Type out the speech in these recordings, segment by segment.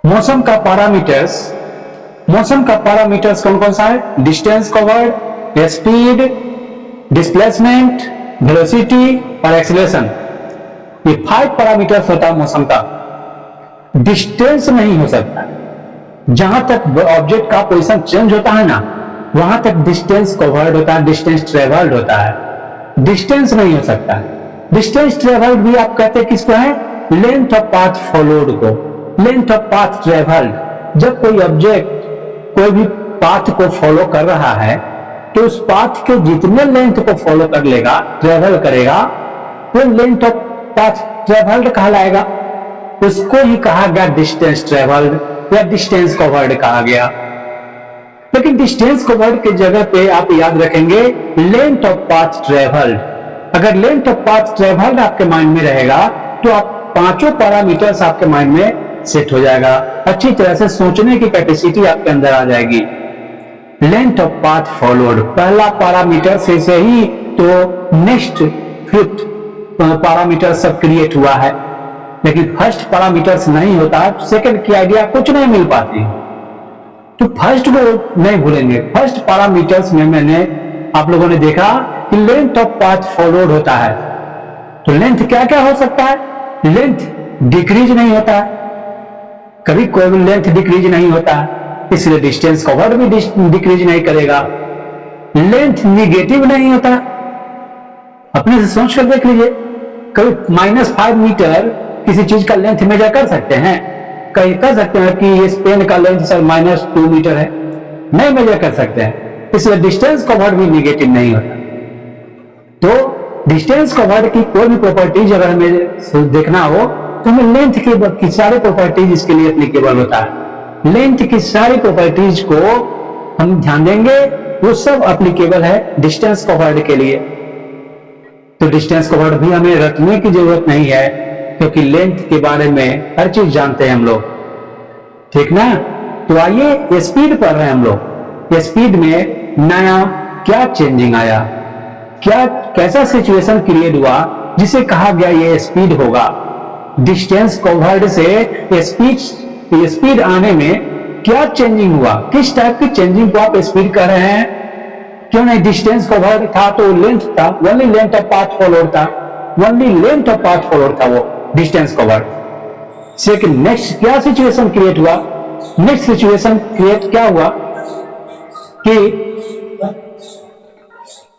मौसम का पैरामीटर्स कौन कौन सा है? Distance covered, speed, displacement, velocity और एक्सीलरेशन। ये 5 पैरामीटर्स होता है मौसम का। डिस्टेंस नहीं हो सकता। जहां तक ऑब्जेक्ट का पोजीशन चेंज होता है ना, वहां तक डिस्टेंस कवर्ड होता है, डिस्टेंस ट्रेवल्ड होता है। डिस्टेंस नहीं हो सकता। डिस्टेंस ट्रेवल्ड भी आप कहते हैं किसको है? लेंथ ऑफ पाथ फॉलोड को, लेंथ ऑफ पाथ ट्रेवल्ड। जब कोई ऑब्जेक्ट कोई भी पाथ को फॉलो कर रहा है तो उस पाथ के जितने लेंथ को फॉलो कर लेगा, ट्रेवल करेगा, वो लेंथ ऑफ पाथ ट्रेवल्ड कहलाएगा। उसको ही कहा गया डिस्टेंस ट्रेवल्ड या डिस्टेंस कवर्ड कहा गया। लेकिन डिस्टेंस कवर्ड की जगह पे आप याद रखेंगे लेंथ ऑफ पाथ ट्रेवल्ड। अगर लेंथ ऑफ पाथ ट्रेवल्ड आपके माइंड में रहेगा तो आप पांचों पैरामीटर्स आपके माइंड में सेट हो जाएगा। अच्छी तरह से सोचने की कैपेसिटी आपके अंदर आ जाएगी। लेंथ ऑफ पाथ फॉलोड पहला पैरामीटर से ही तो नेक्स्ट 5th पैरामीटर सब क्रिएट हुआ है। लेकिन फर्स्ट पैरामीटर्स नहीं होता, सेकंड की आइडिया कुछ नहीं मिल पाती। तो फर्स्ट को नहीं भूलेंगे। फर्स्ट पैरामीटर्स में मैंने आप लोगों ने देखा कि लेंथ ऑफ पाथ फॉलोड होता है। तो लेंथ क्या क्या हो सकता है? लेंथ डिक्रीज नहीं होता है, कभी कोई भी लेंथ डिक्रीज नहीं होता है, इसलिए डिस्टेंस कवर्ड भी डिक्रीज नहीं करेगा। लेंथ निगेटिव नहीं होता। अपने से सोच कर देख लीजिए, कभी -5 मीटर किसी चीज का लेंथ मेजर कर सकते हैं? कहीं कर सकते हैं कि इस पेन का लेंथ सर -2 मीटर है? नहीं मेजर कर सकते हैं। इसलिए डिस्टेंस कवर्ड भी निगेटिव नहीं होता। तो डिस्टेंस कवर्ड की कोई भी प्रॉपर्टीज अगर हमें देखना हो तो हमें लेंथ की सारी प्रॉपर्टीज इसके लिए एप्लीकेबल होता है। लेंथ की सारी प्रॉपर्टीज को हम ध्यान देंगे, वो सब एप्लीकेबल है डिस्टेंस कवर्ड के लिए। तो डिस्टेंस कवर्ड भी हमें रटने की जरूरत नहीं है, क्योंकि लेंथ के बारे में हर चीज जानते हैं हम लोग, ठीक ना? तो आइए स्पीड पढ़ रहे हैं हम लोग। स्पीड में नया क्या चेंजिंग आया, क्या कैसा सिचुएशन क्रिएट हुआ जिसे कहा गया ये स्पीड होगा। डिस्टेंस कवर्ड से स्पीड आने में क्या चेंजिंग हुआ, किस टाइप की चेंजिंग को आप स्पीड कर रहे हैं? क्यों नहीं डिस्टेंस कवर्ड था तो लेंथ था, only length of path followed था, only length of path followed था वो डिस्टेंस कवर्ड। सेकंड नेक्स्ट क्या सिचुएशन क्रिएट हुआ? नेक्स्ट सिचुएशन क्रिएट क्या हुआ कि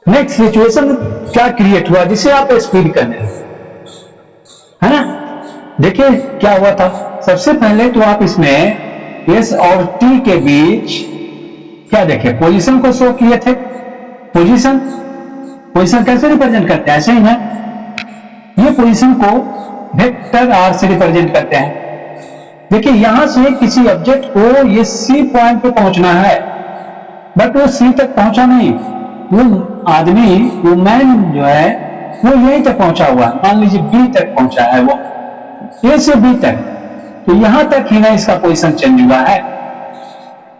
नेक्स्ट सिचुएशन क्या क्रिएट हुआ जिसे आप स्पीड करने है ना? देखिए क्या हुआ था। सबसे पहले तो आप इसमें S और T के बीच क्या देखे? पोजीशन को शो किए थे। पोजीशन कैसे रिप्रेजेंट करते हैं? ऐसे ही ना, ये पोजीशन को वेक्टर R से रिप्रेजेंट करते हैं। देखिए यहां से किसी ऑब्जेक्ट को ये C पॉइंट पे पहुंचना है, बट वो C तक पहुंचा नहीं। वो आदमी, वो मैन जो है वो यहीं तक पहुंचा हुआ, मान लीजिए B तक पहुंचा है, वो A से B तक, तो यहां तक ही ना इसका पोजीशन चेंज हुआ है।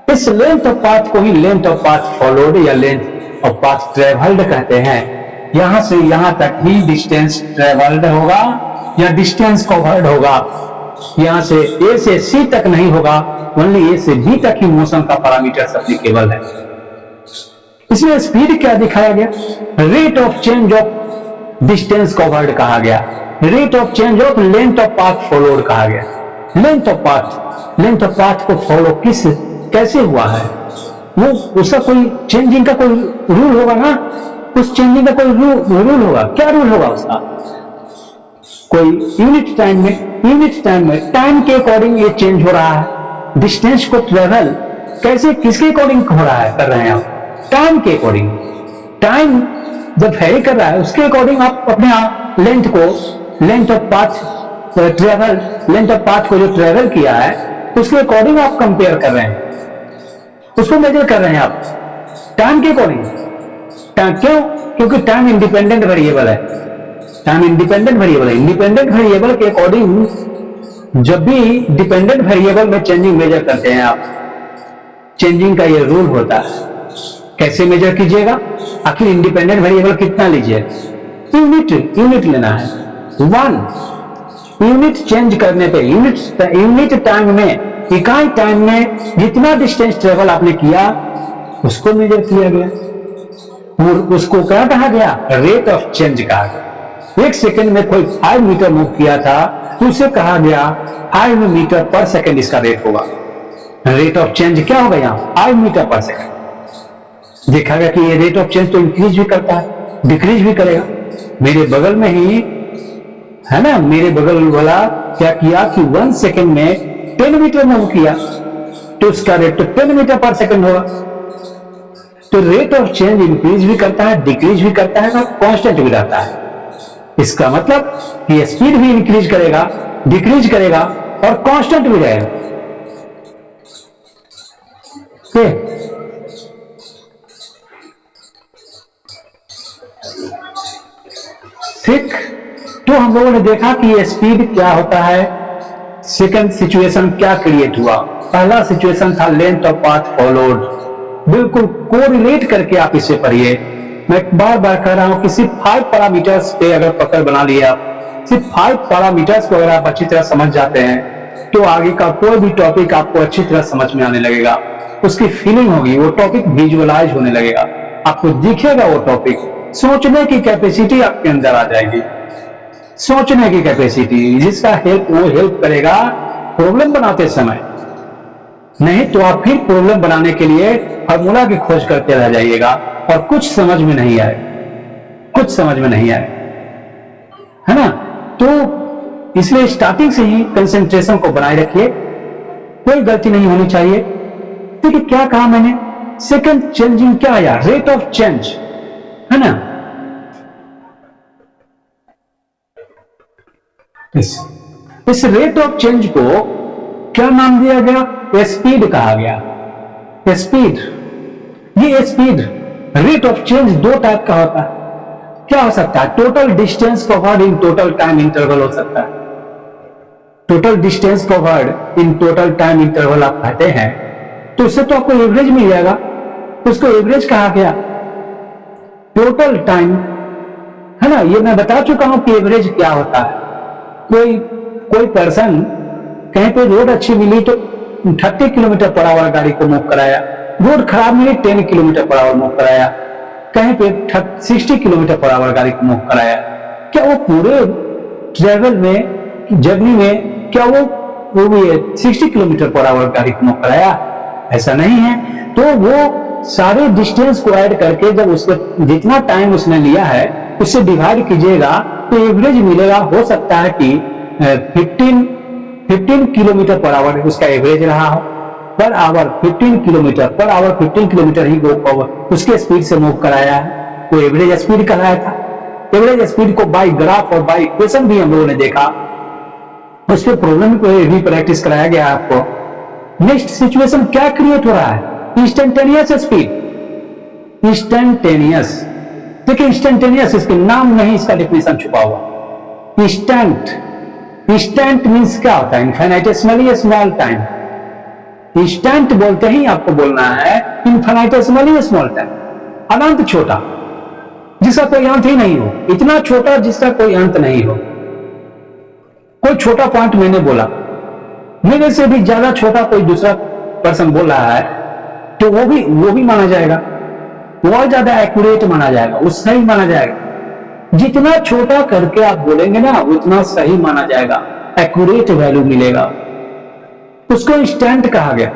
इस लेंथ ऑफ पाथ को ही लेंथ ऑफ पाथ फॉलोड या लेंथ ऑफ पाथ ट्रेवल्ड कहते हैं। यहां से यहां तक ही डिस्टेंस ट्रेवल्ड होगा या डिस्टेंस कवर्ड होगा। यहां से A से C तक नहीं होगा, ओनली A से B तक ही मोशन का पैरामीटर एप्लीकेबल है। इसमें स्पीड क्या दिखाया गया? Rate of change of distance covered कहा गया, rate of change of length of path followed कहा गया। लेंथ ऑफ पाथ को फॉलो कैसे हुआ है? वो उसका कोई चेंजिंग का कोई रूल होगा ना, उस चेंजिंग का कोई रूल होगा। क्या रूल होगा उसका? कोई यूनिट टाइम में टाइम के अकॉर्डिंग ये चेंज हो रहा है। डिस्टेंस को ट्रेवल कैसे, किसके अकॉर्डिंग हो रहा है, कर रहे हैं आप? टाइम के अकॉर्डिंग। टाइम जब वेरी कर रहा है उसके अकॉर्डिंग आप अपने लेंथ ऑफ पाथ को जो ट्रेवल किया है उसके अकॉर्डिंग आप कंपेयर कर रहे हैं, उसको मेजर कर रहे हैं आप टाइम के अकॉर्डिंग। क्यों? क्योंकि टाइम इंडिपेंडेंट वेरिएबल है। इंडिपेंडेंट वेरिएबल के अकॉर्डिंग जब भी डिपेंडेंट वेरिएबल में चेंजिंग मेजर करते हैं आप, चेंजिंग का ये रूल होता है। कैसे मेजर कीजिएगा? आखिर इंडिपेंडेंट वेरिएबल कितना लीजिए? यूनिट लेना है। 1 यूनिट चेंज करने पे, यूनिट टाइम में इकाई टाइम में जितना डिस्टेंस ट्रेवल आपने किया उसको मेजर किया गया और उसको क्या कहा गया, रेट ऑफ चेंज कहा गया। एक सेकंड में कोई 5 मीटर मूव किया था तो उसे कहा गया 5 मीटर पर सेकंड इसका रेट होगा। रेट ऑफ चेंज क्या होगा यहाँ, 5 मीटर पर सेकंड। देखा गया कि ये रेट ऑफ चेंज तो इंक्रीज भी करता है, डिक्रीज भी करेगा। मेरे बगल में ही है ना, मेरे बगल वाला क्या किया कि 1 सेकंड में 10 मीटर मूव किया तो उसका रेट तो 10 मीटर पर सेकंड होगा। तो रेट ऑफ चेंज इंक्रीज भी करता है, डिक्रीज भी करता है और कांस्टेंट भी रहता है। इसका मतलब कि स्पीड भी इंक्रीज करेगा, डिक्रीज करेगा और कांस्टेंट भी रहेगा। ठीक, तो हम लोगों ने देखा कि ये स्पीड क्या होता है। सेकंड सिचुएशन क्या क्रिएट हुआ, पहला सिचुएशन था लेंथ ऑफ पाथ फॉलोड। बिल्कुल कोरिलेट करके आप इसे पढ़िए। मैं बार बार कह रहा हूं कि सिर्फ 5 पैरामीटर्स पे अगर पकड़ बना लिया, सिर्फ 5 पैरामीटर्स को अगर आप अच्छी तरह समझ जाते हैं तो आगे का कोई भी टॉपिक आपको अच्छी तरह समझ में आने लगेगा। उसकी फीलिंग होगी, वो टॉपिक विजुअलाइज होने लगेगा, आपको दिखेगा वो टॉपिक। सोचने की कैपेसिटी आपके अंदर आ जाएगी, सोचने की कैपेसिटी, जिसका वो हेल्प करेगा प्रॉब्लम बनाते समय। नहीं तो आप फिर प्रॉब्लम बनाने के लिए फॉर्मूला की खोज करते रह जाइएगा और कुछ समझ में नहीं आए, कुछ समझ में नहीं आए, है ना। तो इसलिए स्टार्टिंग से ही कंसंट्रेशन को बनाए रखिए, कोई गलती नहीं होनी चाहिए। देखिए क्या कहा मैंने, सेकंड चेंजिंग क्या आया, रेट ऑफ चेंज, है ना। इस रेट ऑफ चेंज को क्या नाम दिया गया, स्पीड कहा गया। स्पीड, ये speed rate of change 2 type का होता है। क्या हो सकता है, total distance covered in total time interval हो सकता है। Total distance covered in total time interval आप कहते हैं तो उससे तो आपको एवरेज मिल जाएगा, उसको एवरेज कहा गया। टोटल टाइम, है ना, ये मैं बता चुका हूं कि एवरेज क्या होता है। कोई पर्सन कहीं पे रोड अच्छी मिली तो 30 किलोमीटर पर आवर गाड़ी को मूव कराया, रोड खराब मिली 10 किलोमीटर पर आवर मूव कराया, कहीं पे 60 किलोमीटर पर आवर गाड़ी को मूव कराया। क्या वो पूरे ट्रेवल में, जर्नी में, क्या वो भी 60 किलोमीटर पर आवर गाड़ी को मूव कराया? ऐसा नहीं है। तो वो सारे डिस्टेंस को ऐड करके जब उसको जितना टाइम उसने लिया है उससे डिवाइड कीजिएगा तो एवरेज मिलेगा। हो सकता है कि 15 किलोमीटर पर आवर उसका एवरेज रहा हो, per hour 15 kilometre per hour 15 kilometre ही वो उसके स्पीड से मूव कराया है, वो एवरेज स्पीड कराया था। एवरेज स्पीड को बाय ग्राफ और बाय इक्वेशन भी हम लोगों ने देखा, उस पर प्रॉब्लम को भी प्रैक्टिस कराया गया आपको। नेक्स्ट सिचुएशन क्या क्रिएट हो रहा है, इंस्टेंटेनियस स्पीड। इंस्टेंटेनियस, देखिए इंस्टेंटेनियस इसके नाम नहीं, इसका डेफिनेशन छुपा हुआ। इंस्टेंट मींस क्या होता है, इनफाइनाइटेसिमली स्मॉल टाइम। इंस्टेंट बोलते ही आपको बोलना है इनफाइनाइटेसिमली स्मॉल टाइम, अनंत छोटा, जिसका कोई अंत ही नहीं हो, इतना छोटा जिसका कोई अंत नहीं हो। कोई छोटा पॉइंट मैंने बोला, मेरे से भी ज्यादा छोटा कोई दूसरा पर्सन बोल रहा है तो वो भी माना जाएगा, वो और ज्यादा एक्यूरेट माना जाएगा, वो सही माना जाएगा। जितना छोटा करके आप बोलेंगे ना उतना सही माना जाएगा, एक्यूरेट वैल्यू मिलेगा। उसको इंस्टेंट कहा गया।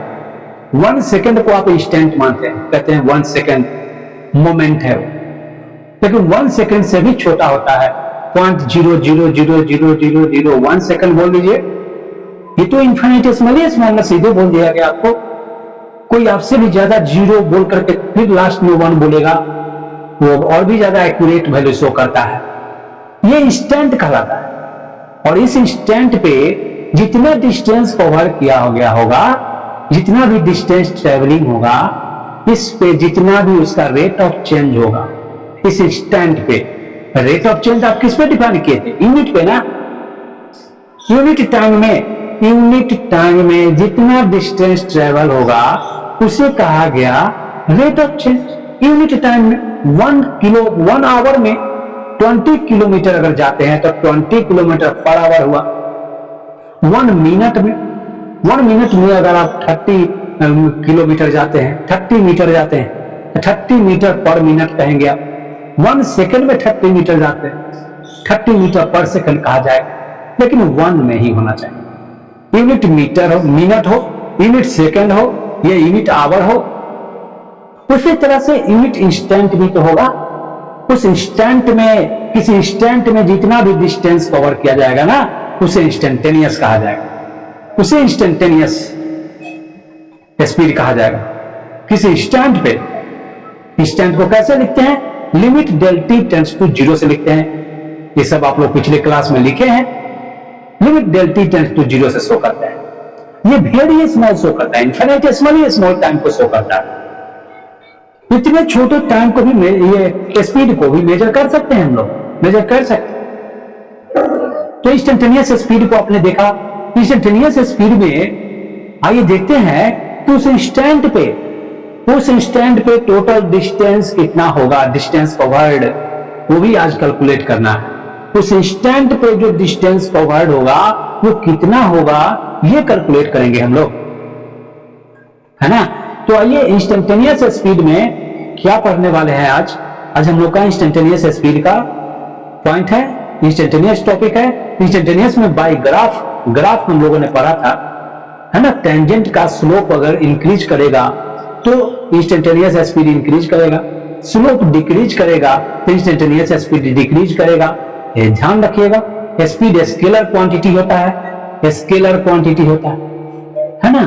1 सेकंड को आप इंस्टेंट मानते हैं, कहते हैं 1 सेकंड मोमेंट है वो, लेकिन 1 सेकंड से भी छोटा होता है। 0.0000001 सेकंड बोल लीजिए, ये तो इनफाइनिटेसिमली स्मॉल, सीधे बोल दिया गया आपको। कोई आपसे भी ज्यादा जीरो बोल करके फिर लास्ट में 1 बोलेगा, वो और भी ज्यादा एक्यूरेट वैल्यू शो करता है। ये इंस्टेंट कहलाता है। और इस इंस्टेंट पे जितना डिस्टेंस कवर किया हो गया होगा, जितना भी डिस्टेंस ट्रेवलिंग होगा, इस पे जितना भी उसका रेट ऑफ चेंज होगा, इस इंस्टेंट पे रेट ऑफ चेंज आप किस पे डिफाइन किए थे, यूनिट पे ना। यूनिट टाइम में जितना डिस्टेंस ट्रेवल होगा उसे कहा गया rate of change. Unit time में 1 आवर में 20 किलोमीटर अगर जाते हैं तो 20 किलोमीटर पर आवर हुआ। 1 मिनट में 1 मिनट में अगर आप 30 किलोमीटर जाते हैं, 30 मीटर जाते हैं, 30 मीटर पर मिनट कहेंगे आप। 1 सेकंड में 30 मीटर जाते हैं, 30 मीटर पर सेकंड कहा जाएगा, लेकिन 1 में ही होना चाहिए। यूनिट मीटर हो, मिनट हो, यूनिट सेकंड हो, या यूनिट आवर हो। उसी तरह से यूनिट इंस्टेंट भी तो होगा। उस इंस्टेंट में, किसी इंस्टेंट में जितना भी डिस्टेंस कवर किया जाएगा ना, उसे इंस्टेंटेनियस कहा जाएगा, उसे इंस्टेंटेनियस स्पीड कहा जाएगा। किसी इंस्टेंट पे, इंस्टेंट को कैसे लिखते हैं? Limit del t tends to 0 से लिखते हैं। ये सब आप लोग पिछले क्लास में लिखे हैं। Limit del t tends to 0 से शो करता है। ये वेरी स्मॉल शो करता है, इन्फिनिटेसिमली स्मॉल टाइम को शो करता है। इतने छोटे टाइम को भी, ये स्पीड को भी मेजर कर सकते हैं, हम लोग मेजर कर सकते हैं। तो इंस्टेंटेनियस स्पीड को आपने देखा। इंस्टेंटेनियस स्पीड में आइए देखते हैं कि उस इंस्टेंट पे टोटल डिस्टेंस कितना होगा, डिस्टेंस कवर्ड, वो भी आज कैलकुलेट करना है। उस इंस्टेंट पे जो डिस्टेंस कवर्ड होगा वो कितना होगा, ये कैलकुलेट करेंगे हम लोग, है ना। तो आइए इंस्टेंटेनियस स्पीड में क्या पढ़ने वाले हैं आज। आज हम लोग का इंस्टेंटेनियस स्पीड का पॉइंट है, इंस्टेंटेनियस टॉपिक है। इंस्टेंटेनियस में बाय ग्राफ हम लोगों ने पढ़ा था, है ना। टेंजेंट का स्लोप अगर इंक्रीज करेगा तो इंस्टेंटेनियस स्पीड इंक्रीज करेगा, स्लोप डिक्रीज करेगा तो इंस्टेंटेनियस स्पीड डिक्रीज करेगा। ये ध्यान रखिएगा। स्पीड स्केलर क्वांटिटी होता है, स्केलर क्वांटिटी होता है ना।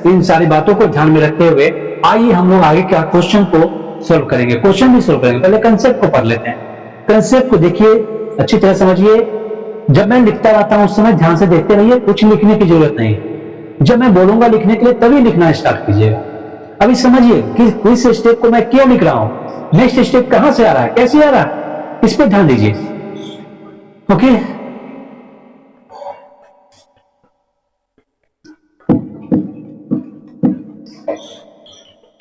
इन सारी बातों को ध्यान में रखते हुए आइए हम लोग आगे क्या क्वेश्चन को सोल्व करेंगे। क्वेश्चन भी सोल्व करेंगे, पहले कंसेप्ट को पढ़ लेते हैं। कंसेप्ट को देखिए, अच्छी तरह समझिए। जब मैं लिखता रहता हूं उस समय ध्यान से देखते रहिए, कुछ लिखने की जरूरत नहीं। जब मैं बोलूंगा लिखने के लिए तभी लिखना स्टार्ट कीजिएगा। अभी समझिए कि इस स्टेप को मैं क्यों लिख रहा हूं, नेक्स्ट स्टेप कहां से आ रहा है, कैसे आ रहा है, इस पर ध्यान दीजिए। Okay,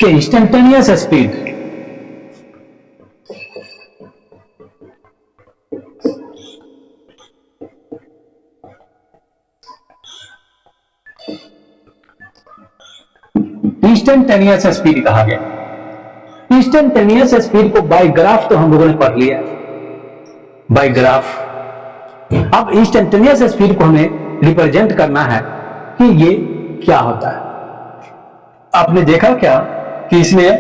instantaneous speed instantaneous speed कहा गया। इंस्टेंटेनियस स्पीड को बाय ग्राफ तो हम लोगों ने पढ़ लिया, बाय ग्राफ। अब इंस्टेंटेनियस स्पीड को हमें रिप्रेजेंट करना है कि ये क्या होता है। आपने देखा क्या कि इसमें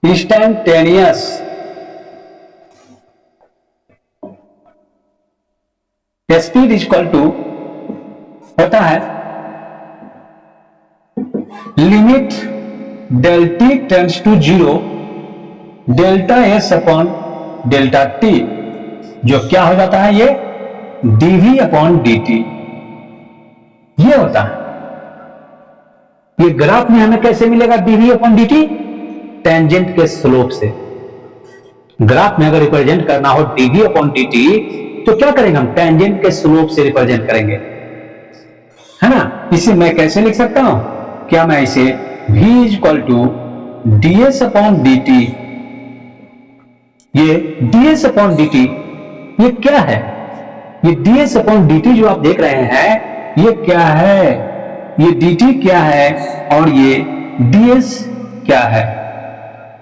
इंस्टेंटेनियस स्पीड इक्वल टू होता है limit del t tends to 0 delta s upon delta t, जो क्या हो जाता है, ये डीवी अपॉन dt, ये होता है। ये ग्राफ में हमें कैसे मिलेगा डीवी अपॉन dt? टेंजेंट के स्लोप से। ग्राफ में अगर रिप्रेजेंट करना हो डीवी अपॉन dt तो क्या करेंगे हम? टेंजेंट के स्लोप से रिप्रेजेंट करेंगे, है ना। इसे मैं कैसे लिख सकता हूं? क्या मैं इसे v equal to ds upon dt, ये ds अपॉन dt ये क्या है? ये ds अपॉन dt जो आप देख रहे हैं ये क्या है? ये dt क्या है और ये ds क्या है?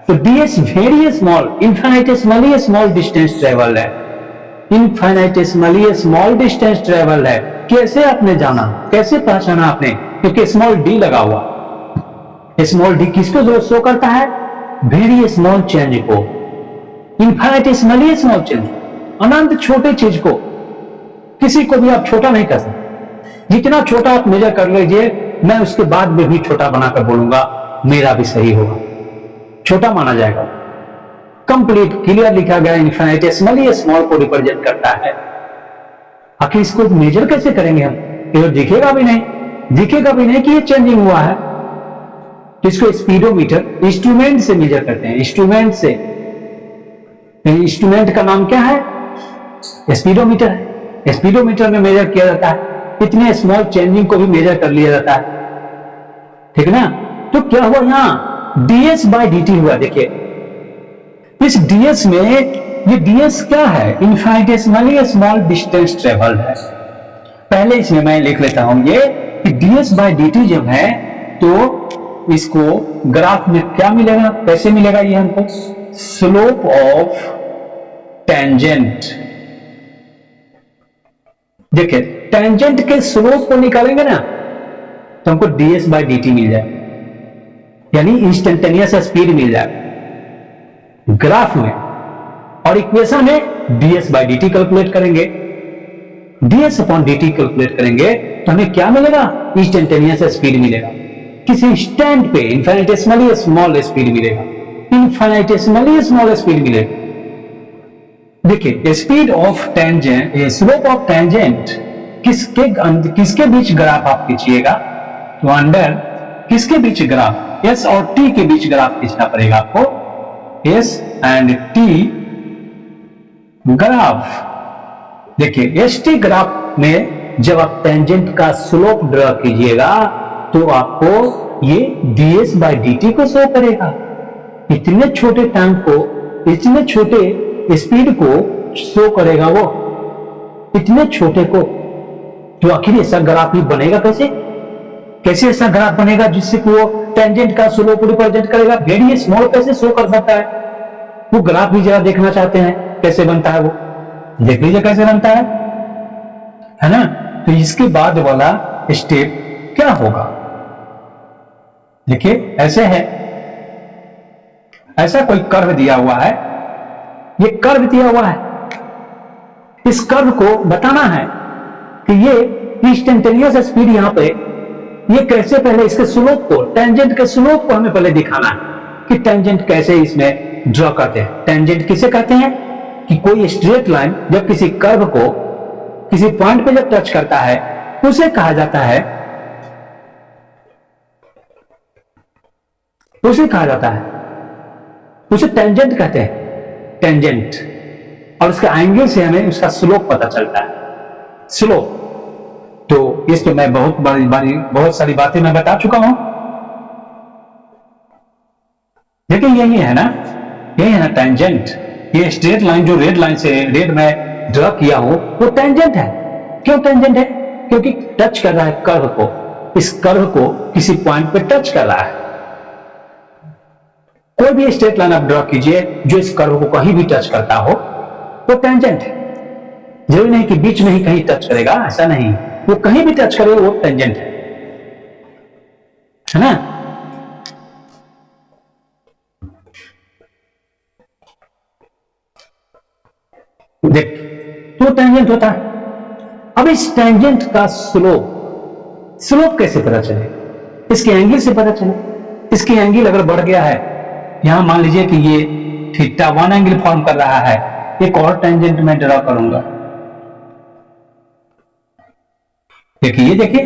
तो ds very small, infinitesimally small distance travel है, इनफाइनेटेसिमली स्मॉल डिस्टेंस ट्रेवल है। कैसे आपने जाना, कैसे पहचाना आपने? क्योंकि स्मॉल डी लगा हुआ। स्मॉल डी किसको शो करता है? वेरी स्मॉल चेंज को, इनफाइनेटेसिमली स्मॉल चेंज, अनंत छोटे चीज को। किसी को भी आप छोटा नहीं कर सकते। जितना छोटा आप मेजर कर लीजिए, मैं उसके बाद में भी छोटा बनाकर बोलूंगा, मेरा भी सही होगा, छोटा माना जाएगा। कंप्लीट क्लियर लिखा गया, इनफिनिटेसिमली स्मॉल को रिप्रेजेंट करता है। आखिर इसको मेजर कैसे करेंगे हम? ये दिखेगा भी नहीं कि ये चेंजिंग हुआ है। इसको स्पीडोमीटर इंस्ट्रूमेंट से मेजर करते हैं, इंस्ट्रूमेंट से। इंस्ट्रूमेंट का नाम क्या है? स्पीडोमीटर है। स्पीडोमीटर में मेजर किया जाता है, इतने स्मॉल चेंजिंग को भी मेजर कर लिया जाता है, ठीक ना। तो क्या हुआ, यहां ds बाय dt हुआ। देखिए इस ds में ये ds क्या है? इन्फाइनिटेसिमली स्मॉल डिस्टेंस ट्रेवल्ड है। पहले इसमें मैं लिख लेता हूं ये कि ds बाय dt जब है तो इसको ग्राफ में क्या मिलेगा, कैसे मिलेगा ये हमको? Slope of tangent. देखिए टेंजेंट के स्लोप को निकालेंगे ना तो हमको ds बाय dt मिल जाए, यानी इंस्टेंटेनियस स्पीड मिल जाए ग्राफ में। और इक्वेशन में ds बाय dt कैलकुलेट करेंगे, ds अपॉन dt कैलकुलेट करेंगे तो हमें क्या मिलेगा? इंस्टेंटेनियस स्पीड मिलेगा। किसी स्टैंड पे इन्फिनिटेसिमली स्मॉल स्पीड मिलेगा, इन्फिनिटेसिमली स्मॉल स्पीड मिलेगा। देखिए speed of tangent, slope of tangent किसके बीच ग्राफ आप खींचिएगा तो अंडर किसके बीच ग्राफ? s और t के बीच ग्राफ खींचना पड़ेगा आपको, s एंड t ग्राफ। देखिए st ग्राफ में जब आप टेंजेंट का स्लोप ड्रॉ कीजिएगा तो आपको ये ds बाय dt को शो करेगा। इतने छोटे टाइम को, इतने छोटे स्पीड को शो करेगा वो, इतने छोटे को। तो आखिर ऐसा ग्राफ ही बनेगा कैसे? कैसे ऐसा ग्राफ बनेगा जिससे कि वो टेंजेंट का स्लोप रिप्रेजेंट करेगा? वेरी स्मॉल कैसे शो कर सकता है? वो ग्राफ भी जरा देखना चाहते हैं कैसे बनता है, वो देख लीजिए कैसे बनता है ना। तो इसके बाद वाला स्टेप क्या होगा? देखिए ऐसे है, ऐसा कोई कर्व दिया हुआ है, ये कर्व दिया हुआ है। इस कर्व को बताना है कि ये इंस्टेंटेनियस स्पीड यहां पे ये कैसे, पहले इसके स्लोप को, टेंजेंट के स्लोप को हमें पहले दिखाना है कि टेंजेंट कैसे इसमें ड्रॉ करते हैं। टेंजेंट किसे कहते हैं? कि कोई स्ट्रेट लाइन जब किसी कर्व को किसी पॉइंट पे जब टच करता है उसे कहा जाता है, उसे कहा जाता है, उसे टेंजेंट कहते हैं, टेंजेंट। और उसके एंगल से हमें उसका स्लोप पता चलता है, स्लोप। तो इस पे मैं बहुत सारी बातें मैं बता चुका हूं। देखिए यही है ना, यही है ना टेंजेंट। ये स्ट्रेट लाइन जो रेड लाइन से, रेड में ड्रॉ किया हूं वो टेंजेंट है। क्यों टेंजेंट है? क्योंकि टच कर रहा है कर्व को, इस कर्व को किसी पॉइंट पे टच कर रहा है। कोई भी स्ट्रेट लाइन आप ड्रॉ कीजिए जो इस कर्व को कहीं भी टच करता हो वो टेंजेंट है। जरूरी नहीं कि बीच में ही कहीं टच करेगा, ऐसा नहीं, वो कहीं भी टच करे वो टेंजेंट है ना। देख तो टेंजेंट होता है। अब इस टेंजेंट का स्लोप, स्लोप कैसे पता चले? इसके एंगल से पता चले। इसकी एंगल अगर बढ़ गया है, यहां मान लीजिए कि ये थीटा 1 एंगल फॉर्म कर रहा है, एक और टेंजेंट में ड्रॉ करूंगा। देखिए ये देखिए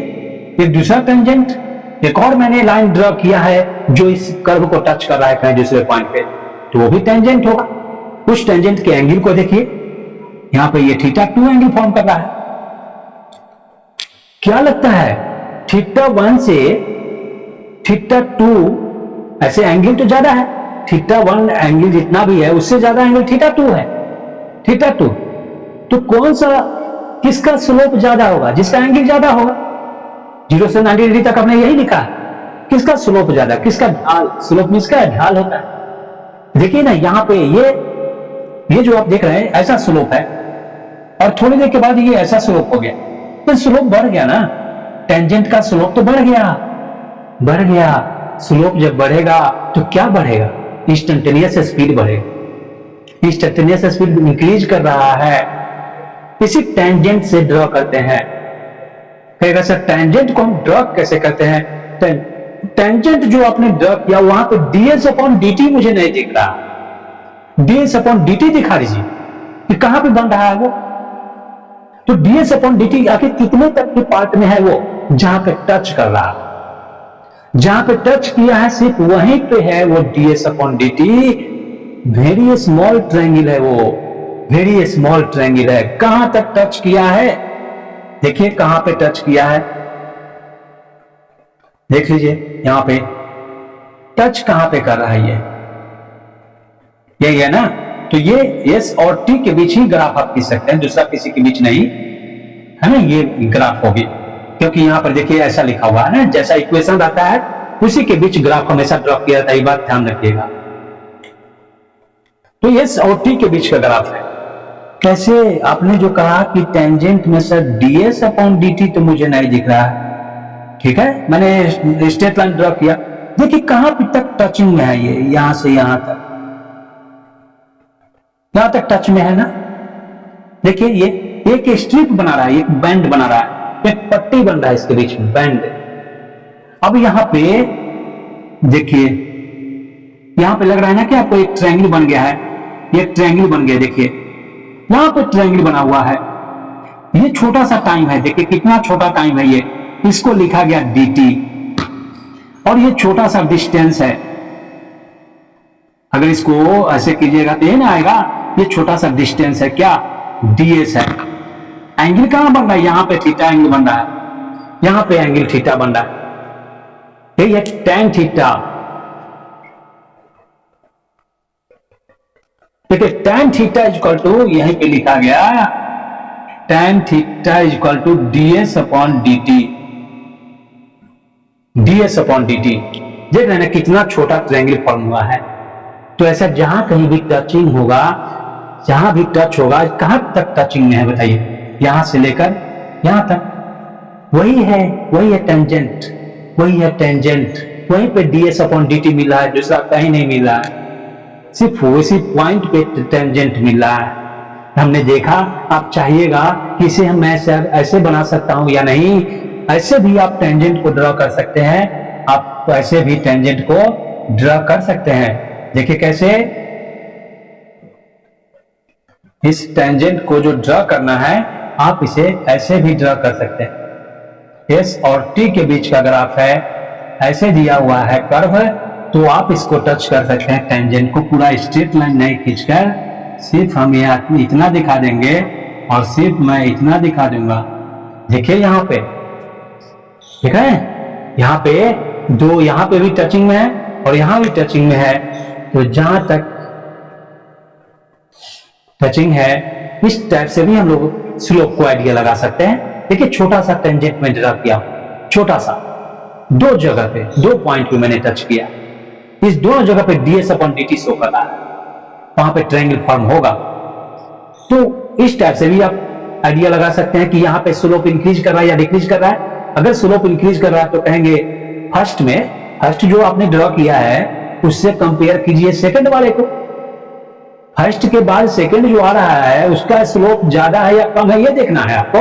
एक दूसरा टेंजेंट, एक और मैंने लाइन ड्रॉ किया है जो इस कर्व को टच कर रहा है कहीं दूसरे पॉइंट पे, तो वो भी टेंजेंट होगा। उस टेंजेंट के एंगल को देखिए, यहां पे ये थीटा 2 एंगल फॉर्म कर रहा है। क्या लगता है थीटा 1 से थीटा 2 ऐसे एंगल तो ज्यादा है, थीटा 1 एंगल जितना भी है उससे ज्यादा एंगल थीटा 2 है, थीटा 2। तो कौन सा, किसका स्लोप ज्यादा होगा? जिसका एंगल ज्यादा होगा। 0 से 90 डिग्री तक हमने यही लिखा है, किसका स्लोप ज्यादा, किसका ढाल, स्लोप इसका ढाल होता है। देखिए ना यहां पे ये जो आप देख रहे हैं ऐसा स्लोप है, और थोड़ी देर के बाद ये ऐसा स्लोप हो गया, तो स्लोप बढ़ गया ना, टेंजेंट का स्लोप तो बढ़ गया, बढ़ गया। स्लोप जब बढ़ेगा तो क्या बढ़ेगा? इंस्टेंटेनियस स्पीड बढ़ेगा। इंस्टेंटेनियस स्पीड इंक्रीज कर रहा है, इसी टेंजेंट से ड्रॉ करते हैं। कहेगा सर टेंजेंट को हम ड्रॉ कैसे करते हैं? टेंजेंट जो आपने ड्रॉ किया वहां पे ds अपॉन dt मुझे नहीं दिख रहा, ds अपॉन dt दिखा दीजिए कि कहां पे बन रहा है वो। तो ds अपॉन dt आखिर कितने तक के पार्ट में है वो? जहां पे टच कर रहा है, जहां पे टच किया है सिर्फ वहीं पे है वो ds upon dt। Very small triangle है वो, वेरी स्मॉल ट्रायंगल है। कहां तक टच किया है? देखिए कहां पे टच किया है, देख लीजिए यहां पे टच कहां पे कर रहा है, ये यही है ना, तो ये एस और टी के बीच ही ग्राफ आप खींच सकते हैं, दूसरा किसी के बीच नहीं, है ना, ये ग्राफ होगी, क्योंकि यहाँ पर देखिए ऐसा लिखा हुआ है ना, जैसा इक्वेशन रहता है उसी के बीच ग्राफ हमेशा ड्रॉ किया जाता है, ये बात ध्यान रखिएगा। तो एस और टी के बीच का ग्राफ है। कैसे? आपने जो कहा कि टेंजेंट में सर ds अपॉन dt तो मुझे नहीं दिख रहा है, ठीक है, मैंने स्ट्रेट लाइन ड्रॉ किया, देखिए कहां तक टचिंग में है, ये यहां से यहां तक, यहां तक टच में है ना। देखिए ये एक स्ट्रिप बना रहा है, एक बैंड बना रहा है, एक पट्टी बन रहा है इसके बीच में, बैंड। अब यहां पे देखिए, यहां पे लग रहा है ना कि आपको एक ट्रायंगल बन गया है, ये ट्रायंगल बन गया, देखिए यहां पे ट्रायंगल बना हुआ है, ये छोटा सा टाइम है, देखिए कितना छोटा टाइम है ये, इसको लिखा गया dt, और ये छोटा सा डिस्टेंस है, अगर इसको ऐसे कीजिएगा तो ये ना आएगा, ये छोटा सा डिस्टेंस है, क्या? ds है। एंगल कहां बन रहा है? यहां पे थीटा एंगल बन रहा है, यहां पे एंगल थीटा बन रहा है, ये tan थीटा, देखिए tan थीटा इक्वल टू, यहीं पे लिखा गया tan theta equal to ds upon dt, ds upon dt। देख रहे हैं ना कितना छोटा ट्रायंगल फॉर्म हुआ है। तो ऐसा जहां कहीं भी टचिंग होगा, जहां भी टच होगा, कहां तक टचिंग में है बताइए? यहां से लेकर यहां तक, वही है टेंजेंट, वही है टेंजेंट, वहीं पे ds अपॉन dt मिल रहा है, दूसरा कहीं नहीं मिल रहा है, सिर्फ उसी पॉइंट पे टेंजेंट मिल रहा है। हमने देखा, आप चाहिएगा कि इसे हम ऐसे बना सकता हूं या नहीं, ऐसे भी आप टेंजेंट को ड्रॉ कर सकते हैं, आप ऐसे भी टेंजेंट को ड्रॉ कर सकते हैं। देखिए कैसे, इस टेंजेंट को जो ड्रॉ करना है आप इसे ऐसे भी ड्रॉ कर सकते हैं। एस और टी के बीच का ग्राफ है, ऐसे दिया हुआ है कर्व, तो आप इसको टच कर सकते हैं टेंजेंट को, पूरा स्ट्रेट लाइन नहीं खींचकर, सिर्फ हम यहाँ इतना दिखा देंगे और सिर्फ मैं इतना दिखा दूंगा। देखिए यहाँ पे, ठीक है, यहाँ पे दो, यहाँ पे भी टचिंग में है और यहाँ भी टचिंग में है, तो जहां तक टचिंग है इस टाइप से भी हम लोग स्लोप को आइडिया लगा सकते हैं। देखिए छोटा सा टेंजेंट में ड्रॉ किया, छोटा सा, दो जगह पे, दो पॉइंट पे मैंने टच किया, इस दोनों जगह पे ds अपॉन dt शो कर रहा है, वहां पे ट्रायंगल फॉर्म होगा। तो इस टाइप से भी आप आइडिया लगा सकते हैं कि यहाँ पे स्लोप इंक्रीज कर रहा है या डिक्रीज कर रहा है। अगर स्लोप इंक्रीज कर रहा है तो कहेंगे फर्स्ट जो आपने ड्रॉ किया है उससे कंपेयर कीजिए सेकंड वाले को, फर्स्ट के बाद सेकंड जो आ रहा है उसका स्लोप ज्यादा है या कम है, ये देखना है आपको।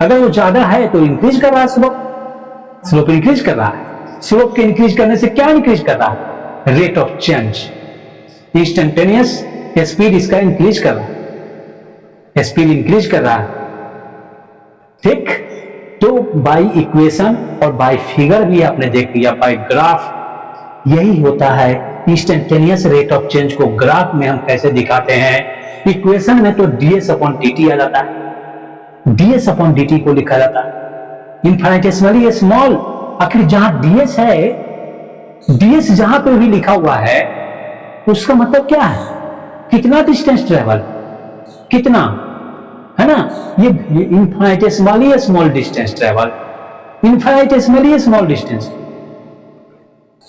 अगर वो ज्यादा है तो इंक्रीज कर रहा है स्लोप इंक्रीज कर रहा है। स्लोप के इंक्रीज करने से क्या इंक्रीज कर रहा है? Rate of change, instantaneous speed इसका इंक्रीज कर रहा है, स्पीड इंक्रीज कर रहा है, ठीक। तो बाय इक्वेशन और बाय फिगर भी आपने देख लिया, बाय ग्राफ यही होता है। इंस्टेंटेनियस रेट ऑफ चेंज को ग्राफ में हम कैसे दिखाते हैं? इक्वेशन में तो ds अपॉन dt आ जाता है, ds अपॉन dt को लिखा जाता है इनफाइनेटेसिमली स्मॉल। आखिर जहां ds है, ds जहां पे भी लिखा हुआ है उसका मतलब क्या है? कितना डिस्टेंस ट्रेवल, कितना, है ना, ये infinitesimally small distance travel, infinitesimally small distance,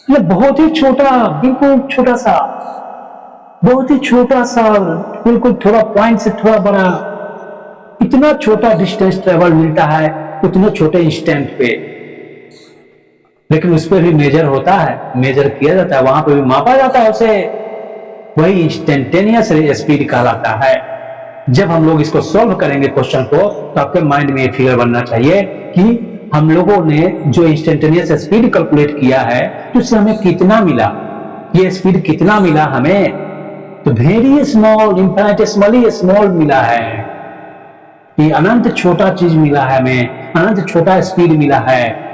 ये बहुत ही छोटा, बिल्कुल छोटा सा, बहुत ही छोटा सा, बिल्कुल थोड़ा पॉइंट से थोड़ा बड़ा, इतना छोटा डिस्टेंस ट्रेवल मिलता है उतने छोटे इंस्टेंट पे। लेकिन उस पर भी मेजर होता है, मेजर किया जाता है, वहां पे भी मापा जाता है उसे, वही इंस्टेंटेनियस स्पीड कहलाता है। जब हम लोग इसको सॉल्व करेंगे क्वेश्चन को, तो आपके माइंड में ये फिगर बनना चाहिए कि हम लोगों ने जो इंस्टेंटेनियस स्पीड कैलकुलेट किया है तो उससे हमें कितना मिला, ये स्पीड कितना मिला हमें, तो वेरी स्मॉल, इनफाइनेटेसिमली स्मॉल मिला है, ये अनंत छोटा चीज मिला है हमें, अनंत छोटा स्पीड मिला है।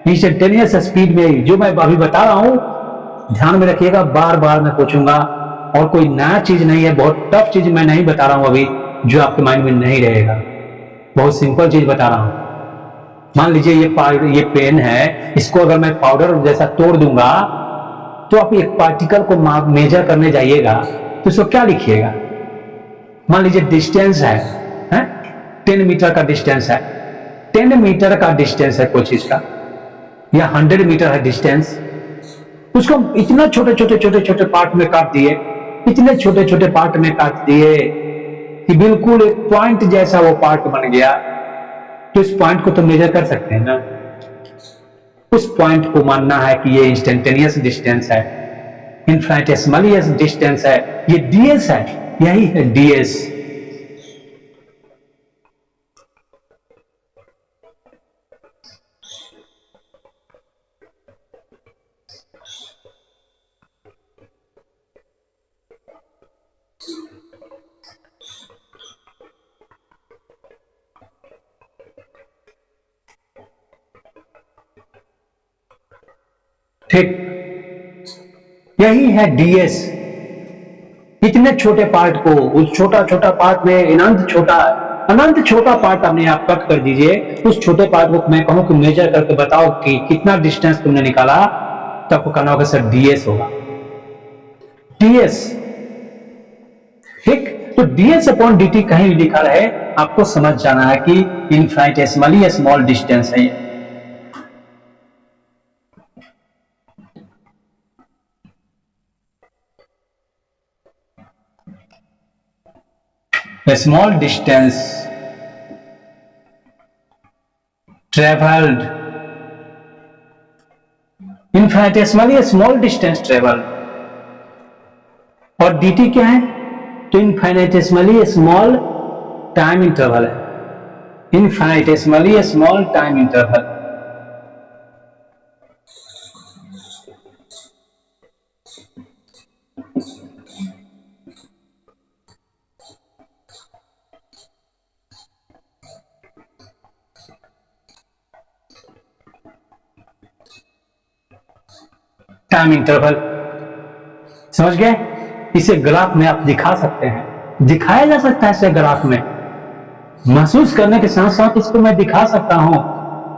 इंस्टेंटेनियस स्पीड में जो मैं अभी बता रहा हूं, ध्यान में रखिएगा, बार बार मैं पूछूंगा, और कोई नया चीज नहीं है, बहुत टफ चीज मैं नहीं बता रहा हूं अभी जो आपके माइंड में नहीं रहेगा, बहुत सिंपल चीज बता रहा हूं। मान लीजिए ये पेन है, इसको अगर मैं पाउडर जैसा तोड़ दूंगा तो आप एक पार्टिकल को मेजर करने जाइएगा तो इसको क्या लिखिएगा? मान लीजिए डिस्टेंस है 10 मीटर का डिस्टेंस है, 10 मीटर का डिस्टेंस है कोई चीज का, या 100 मीटर है डिस्टेंस, उसको इतना छोटे छोटे छोटे छोटे पार्ट में काट दिए, इतने छोटे छोटे पार्ट में काट दिए कि बिल्कुल एक पॉइंट जैसा वो पार्ट बन गया। तो इस पॉइंट को तो मेजर कर सकते हैं ना, उस पॉइंट को मानना है कि ये इंस्टेंटेनियस डिस्टेंस है, इनफाइनेटेसिमलियस डिस्टेंस है, ये डीएस है, यही है डीएस। ठीक, यही है डीएस। इतने छोटे पार्ट को उस छोटा छोटा पार्ट में अनंत छोटा पार्ट अपने आप कट कर दीजिए, उस छोटे पार्ट को मैं कहूं कि मेजर करके बताओ कि कितना डिस्टेंस तुमने निकाला, तो आपको कहना होगा सर डीएस होगा, डीएस। ठीक, तो डीएस अपॉन डीटी कहीं भी लिखा रहे आपको समझ जाना है कि इनफाइनेटेसिमली स्मॉल डिस्टेंस है ये। A small distance traveled, infinitesimally small distance traveled, और dt क्या है? तो infinitesimally small time interval है, infinitesimally small time interval। Time interval समझ गए? इसे ग्राफ में आप दिखा सकते हैं, दिखाया जा सकता है इसे ग्राफ में, महसूस करने के साथ साथ इसको मैं दिखा सकता हूं।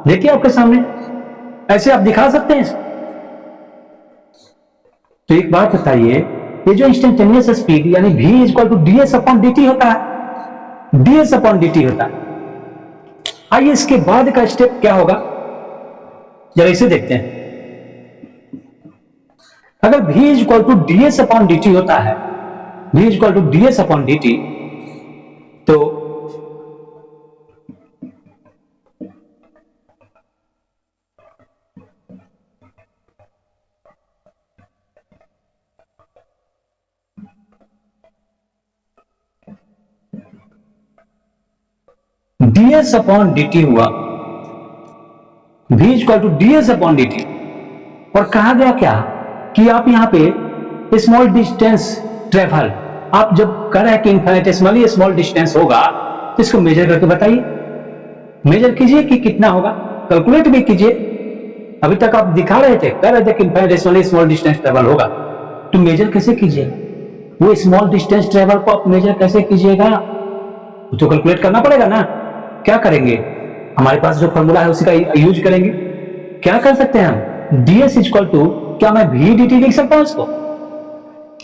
देखिए आपके सामने ऐसे आप दिखा सकते हैं। तो एक बात बताइए, ये जो इंस्टेंटेनियस स्पीड यानी v equal to ds upon dt होता है, ds अपॉन dt होता है। आइए इसके बाद का स्टेप क्या होगा जरा इसे देखते हैं। अगर v equal to ds upon dt होता है, v equal to ds upon dt, तो ds अपॉन dt हुआ v equal to ds upon dt, और कहा गया क्या कि आप यहां पे स्मॉल डिस्टेंस ट्रेवल, आप जब कर रहे हैं कि इनफाइनेटेसिमली स्मॉल डिस्टेंस होगा तो इसको मेजर करके बताइए, मेजर कीजिए कि कितना होगा, कैलकुलेट भी कीजिए। अभी तक आप दिखा रहे थे, कह रहे थे कि इनफाइनेटेसिमली स्मॉल डिस्टेंस ट्रेवल होगा, तो मेजर कैसे कीजिएगा? वो स्मॉल डिस्टेंस ट्रेवल को आप मेजर कैसे कीजिएगा? तो कैलकुलेट करना पड़ेगा ना। क्या करेंगे? हमारे पास जो फॉर्मूला है उसी का यूज करेंगे। क्या कर सकते हैं हम? ds इक्वल टू, क्या मैं v dt लिख सकता हूं इसको?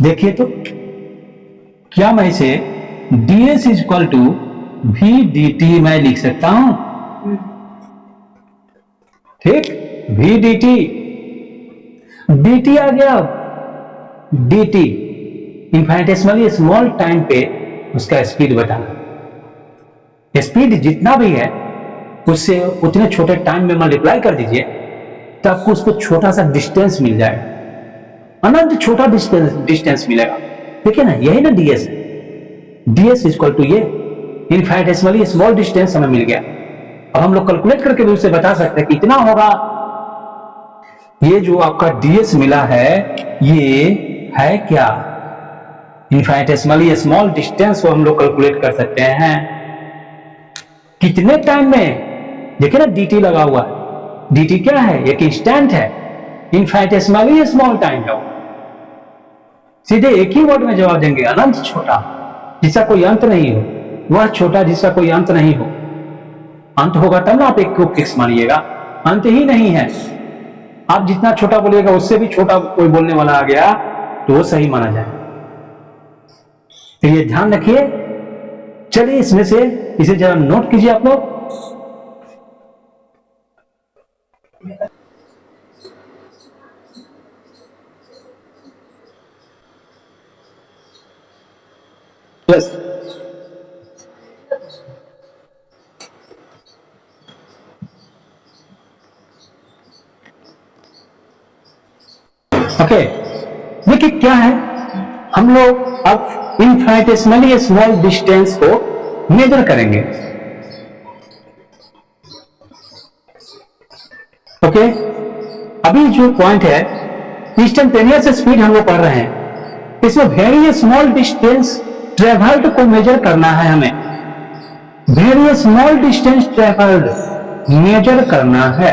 देखिए तो, क्या मैं इसे ds equal to v dt मैं लिख सकता हूं? ठीक, v dt, dt आ गया, dt इनफाइनेटेसिमली स्मॉल टाइम पे उसका स्पीड बताना। स्पीड जितना भी है उससे उतने छोटे टाइम में मल्टीप्लाई कर दीजिए तो आपको उसको छोटा सा डिस्टेंस मिल जाएगा, अनंत छोटा डिस्टेंस मिलेगा। ठीक है ना, यही ना ds, ds इक्वल टू ये इनफाइनेटेसिमली स्मॉल डिस्टेंस हमें मिल गया। अब हम लोग कैलकुलेट करके भी उससे बता सकते हैं कि इतना होगा। ये जो आपका ds मिला है ये है क्या? इनफाइनेटेसिमली स्मॉल डिस्टेंस को हम लोग कैलकुलेट कर सकते हैं कितने टाइम में। देखिए ना dt लगा हुआ है, dt क्या है? एक इंस्टेंट है, इनफाइनेटेसिमली स्मॉल टाइम है। सीधे एक ही वर्ड में जवाब देंगे, अनंत छोटा जिसका कोई अंत नहीं हो, वह छोटा जिसका कोई अंत नहीं हो। अंत होगा तब ना आप एक को फिक्स मानिएगा, अंत ही नहीं है। आप जितना छोटा बोलिएगा उससे भी छोटा कोई बोलने वाला आ गया तो वो सही माना जाए। तो ये ध्यान रखिए। चलिए इसमें से इसे जरा नोट कीजिए आप लोग। Yes, okay. देखिए क्या है, हम लोग अब इनफाइनिटेसिमली स्मॉल डिस्टेंस को मेजर करेंगे। ओके, अभी जो पॉइंट है इंस्टेंटेनियस स्पीड हम लोग पढ़ रहे हैं, इसमें वेरी स्मॉल डिस्टेंस ट्रेवल्ड को मेजर करना है हमें। Very small distance travelled measure करना है।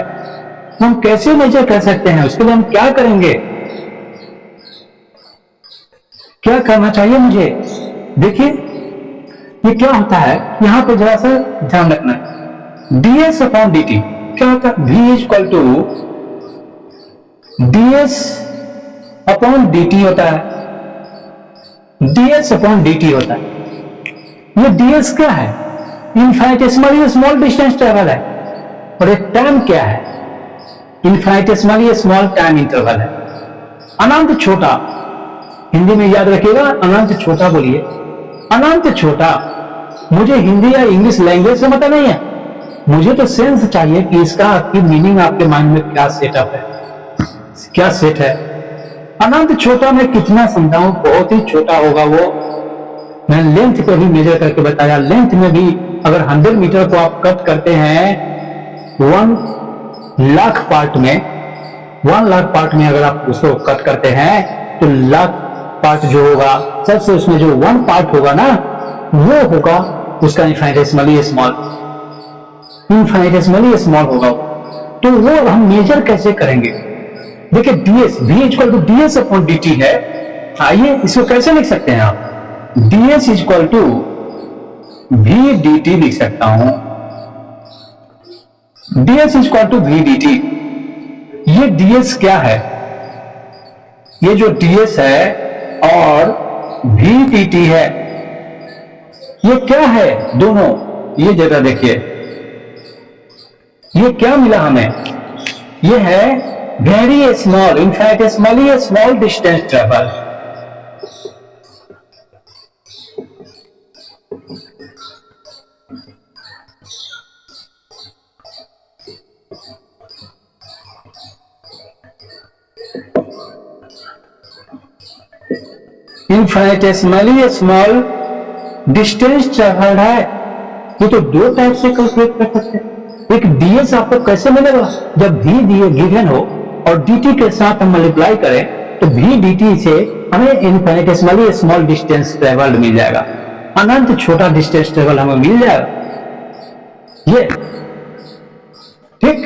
हम कैसे मेजर कर सकते हैं, उसके लिए हम क्या करेंगे, क्या करना चाहिए मुझे? देखिए ये क्या होता है, यहां पे जरा सा ध्यान रखना है। ds अपॉन dt क्या होता है? v is equal to ds upon dt होता है। ds अपॉन dt होता है। ये ds क्या है? इनफाइनिटेसिमली स्मॉल डिस्टेंस ट्रेवल है। और एक टाइम क्या है? इनफाइनिटेसिमली स्मॉल टाइम इंटरवल है, अनंत छोटा। हिंदी में याद रखिएगा, अनंत छोटा बोलिए, अनंत छोटा। मुझे हिंदी या इंग्लिश लैंग्वेज से मतलब नहीं है, मुझे तो सेंस चाहिए कि इसका आपकी मीनिंग आपके माइंड में क्या सेटअप है, क्या सेट है। अनंत छोटा मैं कितना समझाऊं, बहुत ही छोटा होगा वो। मैंने लेंथ पे भी मेजर करके बताया। लेंथ में भी अगर 100 मीटर को आप कट करते हैं 1 लाख पार्ट में, 1 लाख पार्ट में अगर आप उसको कट करते हैं तो लाख पार्ट जो होगा, सबसे उसमें जो 1 पार्ट होगा ना, वो होगा उसका इनफाइनिटेसिमली स्मॉल, इनफाइनिटेसिमली स्मॉल होगा। तो वो हम मेजर कैसे करेंगे? देखिए ds v equal to ds upon dt है। आइए इसको कैसे लिख सकते हैं आप? ds equal to v dt लिख सकता हूं। ds equal to v dt। ये ds क्या है? ये जो ds है और v dt है, ये क्या है दोनों? ये जगह देखिए, ये क्या मिला हमें? ये है very small, infinitesimally small distance travel. Infinitesimally small distance travelled है। ये तो दो टाइप से कैलकुलेट कर सकते हैं। एक ds आपको कैसे मिलेगा? जब v दिए गिवन हो और dt के साथ हम मल्टीप्लाई करें तो v dt से हमें इनफाइनिटेसिमली स्मॉल डिस्टेंस ट्रेवल्ड मिल जाएगा, अनंत छोटा डिस्टेंस ट्रेवल हमें मिल जाएगा। ये ठीक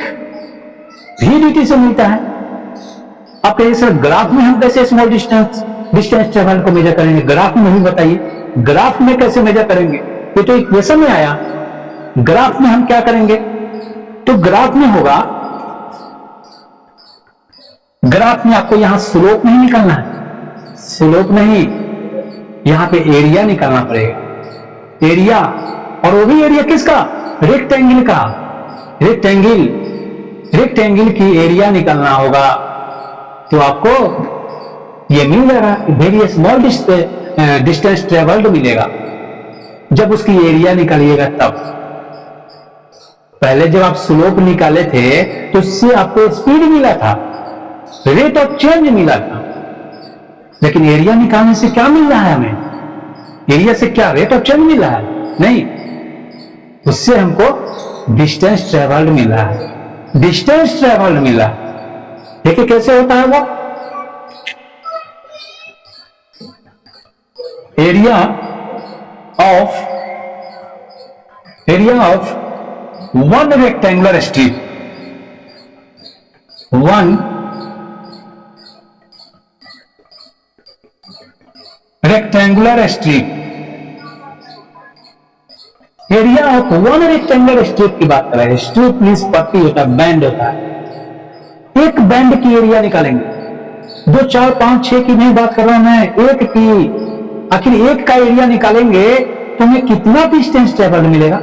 v dt से मिलता है। आप कहिए सर ग्राफ में हम कैसे स्मॉल डिस्टेंस ट्रेवल को मेजर करेंगे? ग्राफ में ही बताइए, ग्राफ में कैसे मेजर करेंगे? ये तो इक्वेशन में आया। ग्राफ में हम क्या करेंगे? तो ग्राफ में होगा, ग्राफ में आपको यहां स्लोप नहीं निकालना है, स्लोप नहीं, यहां पे एरिया निकालना पड़ेगा। एरिया, और वो भी एरिया किसका? रेक्टेंगल का। रेक्टेंगल की एरिया निकालना होगा। तो आपको ये मिल जाएगा, वेरी स्मॉल डिस्टेंस ट्रेवल्ड मिलेगा जब उसकी एरिया निकालिएगा तब। पहले जब आप स्लोप निकाले थे तो उससे आपको स्पीड मिला था, रेट ऑफ चेंज मिला था, लेकिन एरिया निकालने से क्या मिल रहा है हमें? एरिया से क्या रेट ऑफ चेंज मिला है? नहीं, उससे हमको डिस्टेंस ट्रेवल्ड मिला है, डिस्टेंस ट्रेवल्ड मिला। देखिए कैसे होता है वो। Area of one rectangular strip, one rectangular strip, area of one rectangular strip की बात कर रहे हैं। स्ट्रिप मींस पट्टी होता है, बैंड होता है। एक बैंड की एरिया निकालेंगे, 2, 4, 5, 6 की नहीं बात कर रहा हूं मैं, एक की आखिर एक का एरिया निकालेंगे तो हमें कितना डिस्टेंस ट्रेवल मिलेगा?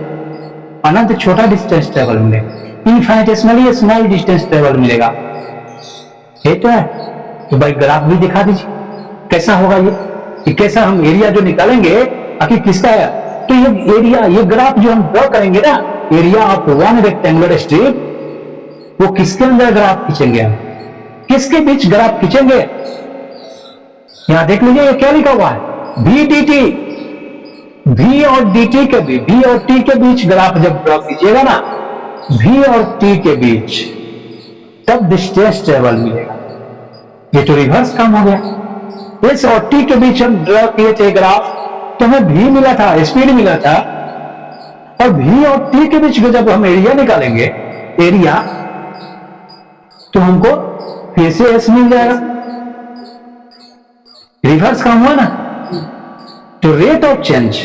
अनंत छोटा डिस्टेंस ट्रेवल मिलेगा, इनफाइनेटेसिमली स्मॉल डिस्टेंस ट्रेवल मिलेगा। ये तो है। तो भाई ग्राफ भी दिखा दीजिए कैसा होगा ये, कि कैसा हम एरिया जो निकालेंगे आखिर किसका है। तो ये एरिया, ये ग्राफ जो हम ड्रॉ करेंगे ना, area of one rectangular strip, वो किसके अंदर ग्राफ खींचेंगे हम, किसके बीच ग्राफ खींचेंगे? यहां देख लीजिए ये क्या लिखा हुआ है, वी डी टी। वी और डी टी के बीच, वी और टी के बीच ग्राफ जब ड्रॉ कीजिएगा ना, वी और टी के बीच, तब डिस्टेंस ट्रेवल मिलेगा। ये तो रिवर्स काम हो गया। एस और टी के बीच हम ड्रॉ किए थे ग्राफ, तो हमें भी मिला था, स्पीड मिला था, और भी और टी के बीच जब हम एरिया निकालेंगे, एरिया, तो हमको फिर से एस मिल जाएगा। रिवर्स काम हुआ ना। तो रेट ऑफ चेंज,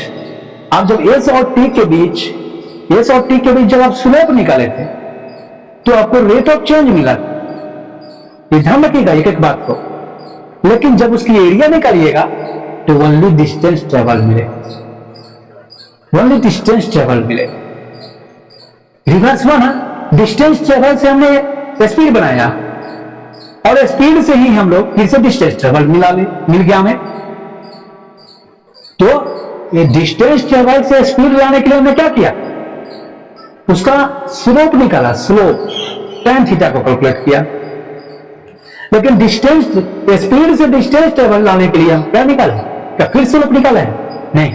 आप जब एस और टी के बीच, एस और टी के बीच जब आप स्लोप निकाले थे, तो आपको रेट ऑफ चेंज मिला। ध्यान रखिएगा एक एक बात को। लेकिन जब उसकी एरिया निकालिएगा तो ओनली डिस्टेंस ट्रेवल मिलेगा, ओनली डिस्टेंस ट्रेवल मिलेगा। रिवर्स हुआ ना, डिस्टेंस ट्रेवल से हमने स्पीड बनाया, और स्पीड से ही हम लोग फिर से डिस्टेंस ट्रेवल मिल गया हमें। तो ये डिस्टेंस ट्रेवल से स्पीड लाने के लिए हमने क्या किया, उसका स्लोप निकाला, स्लोप tan थीटा को कैलकुलेट किया। लेकिन डिस्टेंस, स्पीड से डिस्टेंस ट्रेवल लाने के लिए हम क्या निकाले, क्या फिर स्लोप निकाला है? नहीं,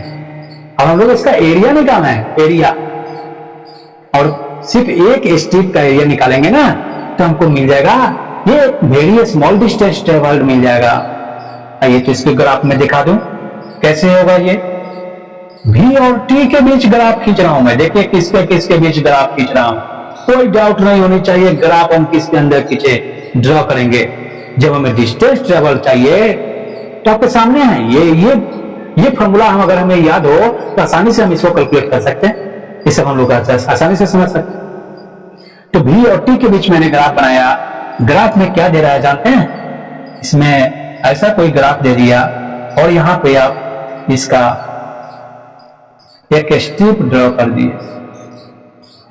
अब हम लोग इसका एरिया निकालना है, एरिया, और सिर्फ एक स्ट्रिप का एरिया निकालेंगे ना, तो हमको मिल जाएगा ये वेरी स्मॉल डिस्टेंस ट्रेवल्ड मिल जाएगा। आइए तो इसके ग्राफ में दिखा दूं कैसे होगा ये। V और T के बीच ग्राफ खींच रहा हूं मैं, देखिए किसके किसके बीच ग्राफ खींच रहा हूं, कोई डाउट नहीं होनी चाहिए। ग्राफ हम किसके अंदर खींचे, ड्रॉ करेंगे। जब हमें डिस्टेंस ट्रेवल चाहिए तो आपके सामने है ये फॉर्मूला, हम अगर हमें याद हो तो आसानी से हम इसको कैलकुलेट कर सकते हैं, इसे हम लोग आसानी से समझ सकते हैं। तो V और T के बीच मैंने ग्राफ बनाया। ग्राफ में क्या दे रहा है जानते हैं, इसमें ऐसा कोई ग्राफ दे दिया, और यहां पे आप इसका एक स्ट्रिप ड्रॉ कर दिए।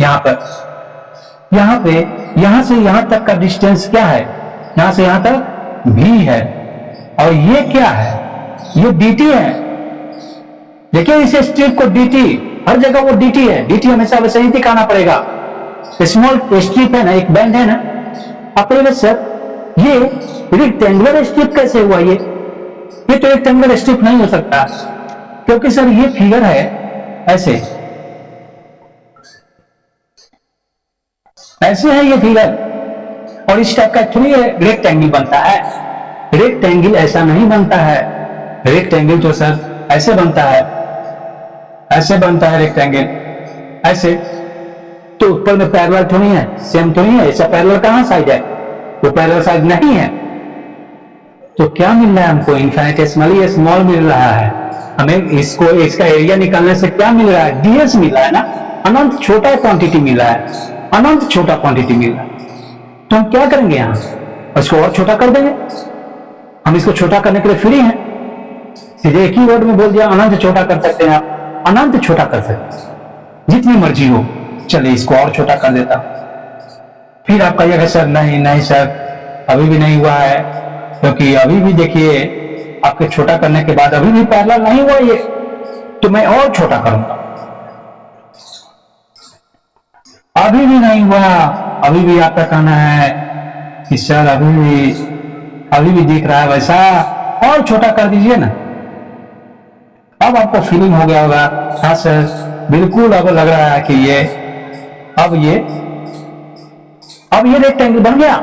यहां पे यहां से यहां तक का डिस्टेंस क्या है, यहां से यहां तक v है, और ये क्या है, ये dt है। देखिए इस स्ट्रिप को dt, हर जगह वो dt है, dt हमेशा वैसे ही दिखाना पड़ेगा। स्मॉल स्ट्रिप है ना, एक बैंड है ना, आप सर ये रेक्टेंगुलर स्ट्रिप कैसे हुआ, ये तो रेक्टेंगुलर स्ट्रिप नहीं हो सकता, क्योंकि सर ये फिगर है ऐसे है ये फिगर, और इस टाइप का एक्चुअली रेक्टेंगल बनता है। रेक्टेंगल ऐसा नहीं बनता है, रेक्टेंगल तो सर ऐसे बनता है, ऐसे बनता है रेक्टेंगल, ऐसे। तो ऊपर में पैरेलल तो नहीं है, सेम तो नहीं है, ऐसा पैरेलल कहां साइड है, वो पैरेलल साइड नहीं है। तो क्या मिल रहा है हमको, इनफिनिटेसिमली स्मॉल मिल रहा है हमें। इसको, इसका एरिया निकालने से क्या मिल रहा है, ds मिल रहा है ना, अनंत छोटा क्वांटिटी मिल रहा है, अनंत छोटा क्वांटिटी मिल रहा है। तो हम क्या करेंगे यहां, इसको और छोटा कर देंगे। हम इसको छोटा करने के लिए फ्री हैं, सीधे एक ही वर्ड में बोल दिया, अनंत छोटा कर सकते हैं आप, अनंत छोटा कर सकते हैं जितनी मर्जी हो। चलिए इसको और छोटा कर देता। फिर आप कहिएगा सर नहीं सर अभी भी नहीं हुआ है, क्योंकि अभी भी देखिए आपके छोटा करने के बाद अभी भी पैरेलल नहीं हुआ ये, तो मैं और छोटा करूंगा। अभी भी नहीं हुआ, अभी भी आपका कहना है कि सर अभी भी दिख रहा है वैसा, और छोटा कर दीजिए ना। अब आपको फीलिंग हो गया होगा, हाँ सर बिल्कुल अब लग रहा है कि ये अब ये रेक्टेंगल बन गया,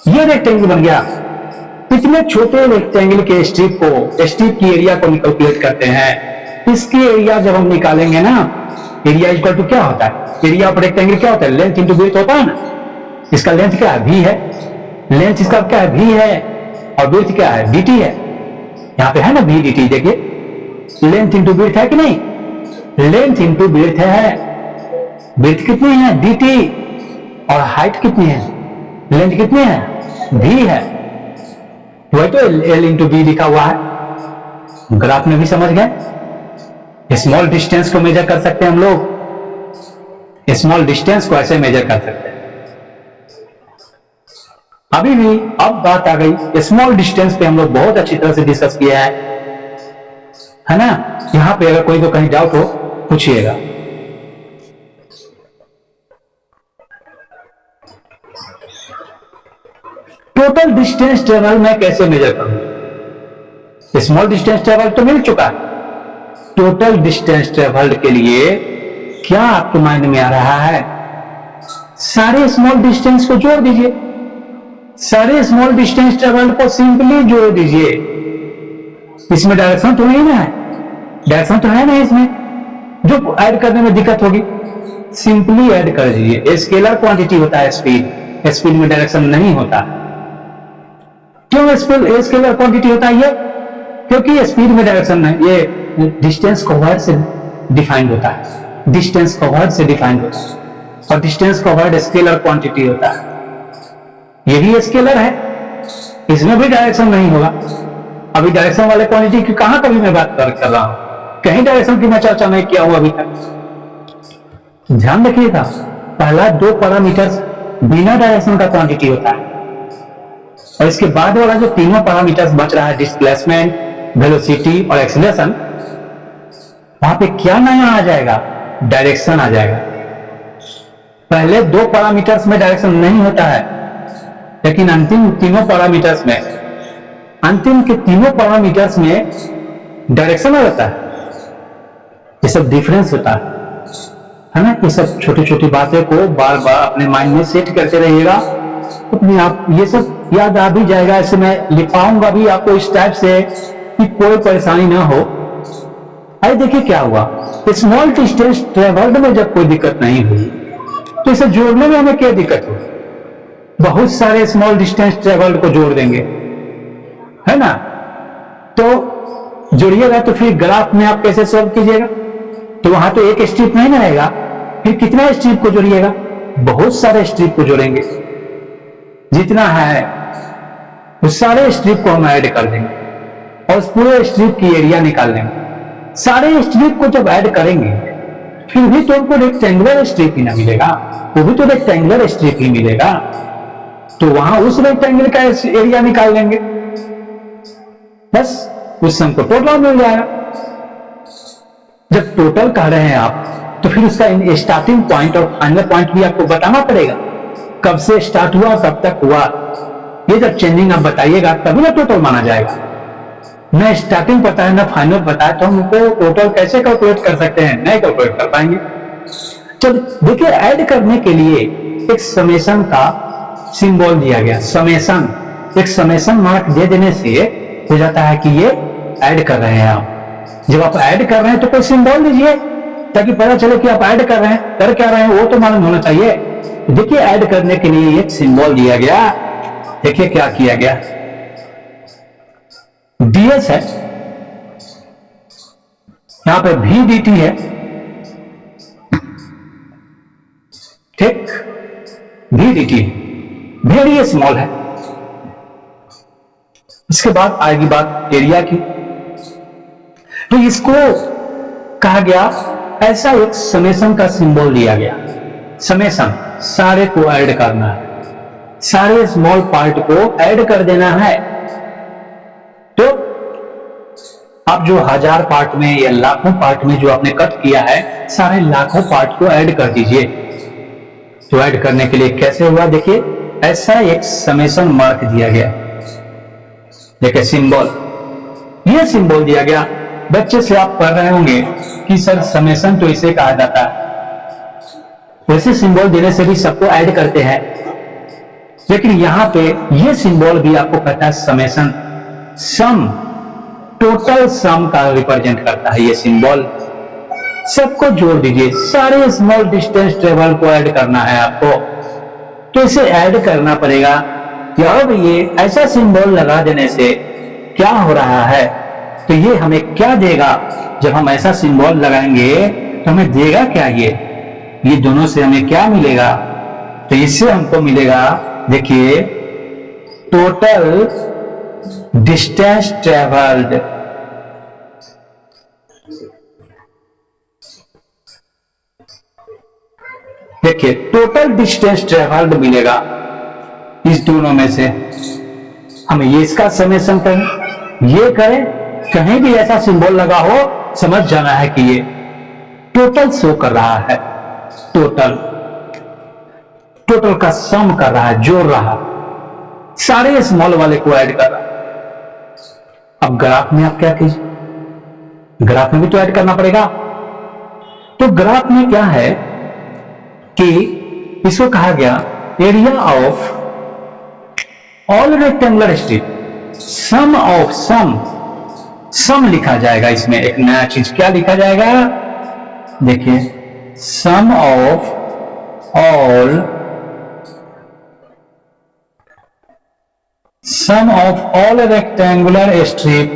ये रेक्टेंगल बन गया। इतने छोटे रेक्टेंगल के स्ट्रिप की एरिया को कैलकुलेट करते हैं। इसकी एरिया जब हम निकालेंगे ना, एरिया इक्वल टू क्या होता है, एरिया ऑफ रेक्टेंगल क्या होता है, लेंथ इंटू विड्थ होता है ना। इसका लेंथ क्या है, v है, लेंथ इसका क्या है, v है, और विड्थ क्या है, dt है। यहां पे है ना v dt, देखिए लेंथ इंटू विड्थ है कि नहीं, लेंथ इंटू विड्थ है। विड्थ कितनी है, dt, और हाइट कितनी है, लेंथ कितनी है, v है। वही तो l इंटू v लिखा हुआ है। ग्राफ में भी समझ गए। स्मॉल डिस्टेंस को मेजर कर सकते हैं हम लोग, स्मॉल डिस्टेंस को ऐसे मेजर कर सकते हैं। अभी भी अब बात आ गई स्मॉल डिस्टेंस पे, हम लोग बहुत अच्छी तरह से डिस्कस किया है ना। यहां पे अगर कोई को कहीं डाउट हो पूछिएगा। टोटल डिस्टेंस ट्रेवल मैं कैसे मेजर करूं? स्मॉल डिस्टेंस ट्रेवल तो मिल चुका है, टोटल डिस्टेंस ट्रेवल के लिए क्या आपके माइंड में आ रहा है? सारे स्मॉल डिस्टेंस को जोड़ दीजिए, सारे स्मॉल डिस्टेंस ट्रेवल को सिंपली जोड़ दीजिए। इसमें डायरेक्शन तो नहीं ना है, डायरेक्शन तो है ना इसमें, जो ऐड करने में दिक्कत होगी सिंपली ऐड कर दीजिए। स्केलर क्वांटिटी होता है स्पीड, स्पीड में डायरेक्शन नहीं होता। क्यों स्केलर क्वांटिटी होता है ये? क्योंकि स्पीड में डायरेक्शन नहीं, ये डिस्टेंस कवर्ड से डिफाइंड होता है, डिस्टेंस कवर्ड से डिफाइंड होता है, और डिस्टेंस कवर्ड स्केलर क्वांटिटी होता है। यही स्केलर है, इसमें भी डायरेक्शन नहीं होगा। अभी डायरेक्शन वाले क्वांटिटी की कहां कभी मैं बात कर रहा हूं, कहीं डायरेक्शन की मैं चर्चा नहीं किया हूं अभी तक। ध्यान रखिएगा, पहला 2 पैरामीटर्स बिना डायरेक्शन का क्वांटिटी होता है, और इसके बाद वाला जो तीनों पैरामीटर्स बच रहा है, डिस्प्लेसमेंट, वेलोसिटी और एक्सीलरेशन, वहां पे क्या नया आ जाएगा? डायरेक्शन आ जाएगा। पहले 2 पैरामीटर्स में डायरेक्शन नहीं होता है, लेकिन अंतिम तीनों पैरामीटर्स में, अंतिम के तीनों पैरामीटर्स में डायरेक्शन होता है। ये सब डिफरेंस होता है ना। ये सब छोटी छोटी बातें को बार बार अपने माइंड में सेट करते रहिएगा, अपने आप ये सब याद आ भी जाएगा। ऐसे मैं लिखाऊंगा भी आपको इस टाइप से कि कोई परेशानी ना हो। अरे देखिए क्या हुआ, स्मॉल डिस्टेंस ट्रेवल्ड में जब कोई दिक्कत नहीं हुई तो इसे जोड़ने में हमें क्या दिक्कत होगी? बहुत सारे स्मॉल डिस्टेंस ट्रेवल्ड को जोड़ देंगे, है ना। तो जोड़िएगा तो फिर ग्राफ में आप कैसे सॉल्व कीजिएगा? तो वहां तो एक स्ट्रिप नहीं रहेगा, फिर कितना स्ट्रिप को जोड़िएगा? बहुत सारे स्ट्रिप को जोड़ेंगे, जितना है उस सारे स्ट्रिप को हम ऐड कर देंगे और उस पूरे स्ट्रिप की एरिया निकाल लेंगे। सारे स्ट्रिप को जब ऐड करेंगे फिर भी तो हमको रेक्टेंगुलर स्ट्रिप ही ना मिलेगा, वो भी तो रेक्टेंगुलर स्ट्रिप ही मिलेगा। तो वहां उस रेक्टेंगल का एरिया निकाल लेंगे, बस उससे हमको टोटल मिल जाएगा। जब टोटल कह रहे हैं आप, तो फिर उसका स्टार्टिंग पॉइंट और फाइनल पॉइंट भी आपको बताना पड़ेगा, कब से स्टार्ट हुआ कब तक हुआ। ये जब चेंजिंग आप बताइएगा तभी ना टोटल माना जाएगा। न स्टार्टिंग पता है न फाइनल पता है, तो हमको टोटल कैसे कैलकुलेट कर सकते हैं? नहीं कैलकुलेट कर पाएंगे। चल देखिए, ऐड करने के लिए एक समेशन का सिंबल दिया गया, समेशन, एक समेशन मार्क दे देने से हो जाता है कि ये ऐड कर रहे हैं आप। जब आप ऐड कर रहे हैं तो कोई सिंबल दीजिए ताकि पता चले कि आप ऐड कर रहे हैं, कर क्या रहे हैं वो तो मालूम होना चाहिए। देखिए, ऐड करने के लिए एक सिंबल दिया गया, देखिए क्या किया गया, ds है, यहां पे vdt है, ठीक, vdt वेरी स्मॉल है। इसके बाद आएगी बात एरिया की। तो इसको कहा गया, ऐसा एक समेशन का सिंबल दिया गया। समेशन सारे को ऐड करना है, सारे स्मॉल पार्ट को ऐड कर देना है। तो आप जो 1000 पार्ट में या लाखों पार्ट में जो आपने कट किया है, सारे लाखों पार्ट को ऐड कर दीजिए। तो ऐड करने के लिए कैसे हुआ? देखिए, ऐसा एक समेशन मार्क दिया गया, देखिए सिंबल, ये सिंबल दिया गया। बच्चे से आप पढ़ रहे होंगे कि सर समेशन तो इसे कहा जाता है, वैसे सिंबल देने से भी सबको ऐड करते हैं, लेकिन यहां पे ये सिंबल भी आपको कहता है समेशन, सम, टोटल सम का रिप्रेजेंट करता है ये सिंबल। सबको जोड़ दीजिए, सारे स्मॉल डिस्टेंस ट्रेवल को ऐड करना है आपको, तो इसे ऐड करना पड़ेगा। अब ये ऐसा सिंबल लगा देने से क्या हो रहा है? तो ये हमें क्या देगा? जब हम ऐसा सिंबल लगाएंगे तो हमें देगा क्या? ये दोनों से हमें क्या मिलेगा? तो इससे हमको मिलेगा, देखिए, टोटल डिस्टेंस ट्रेवल्ड, देखिए टोटल डिस्टेंस ट्रेवल्ड मिलेगा इस दोनों में से। हम ये इसका समेशन करें, ये करें, कहीं भी ऐसा सिंबल लगा हो समझ जाना है कि ये टोटल शो कर रहा है, टोटल टोटल का सम कर रहा है, जोड़ रहा, सारे स्मॉल वाले को ऐड कर रहा है। अब ग्राफ में आप क्या कीजिए, ग्राफ में भी तो ऐड करना पड़ेगा। तो ग्राफ में क्या है कि इसको कहा गया area of all rectangular strip, sum of sum लिखा जाएगा। इसमें एक नया चीज क्या लिखा जाएगा, देखिए सम ऑफ ऑल रेक्टेंगुलर स्ट्रिप,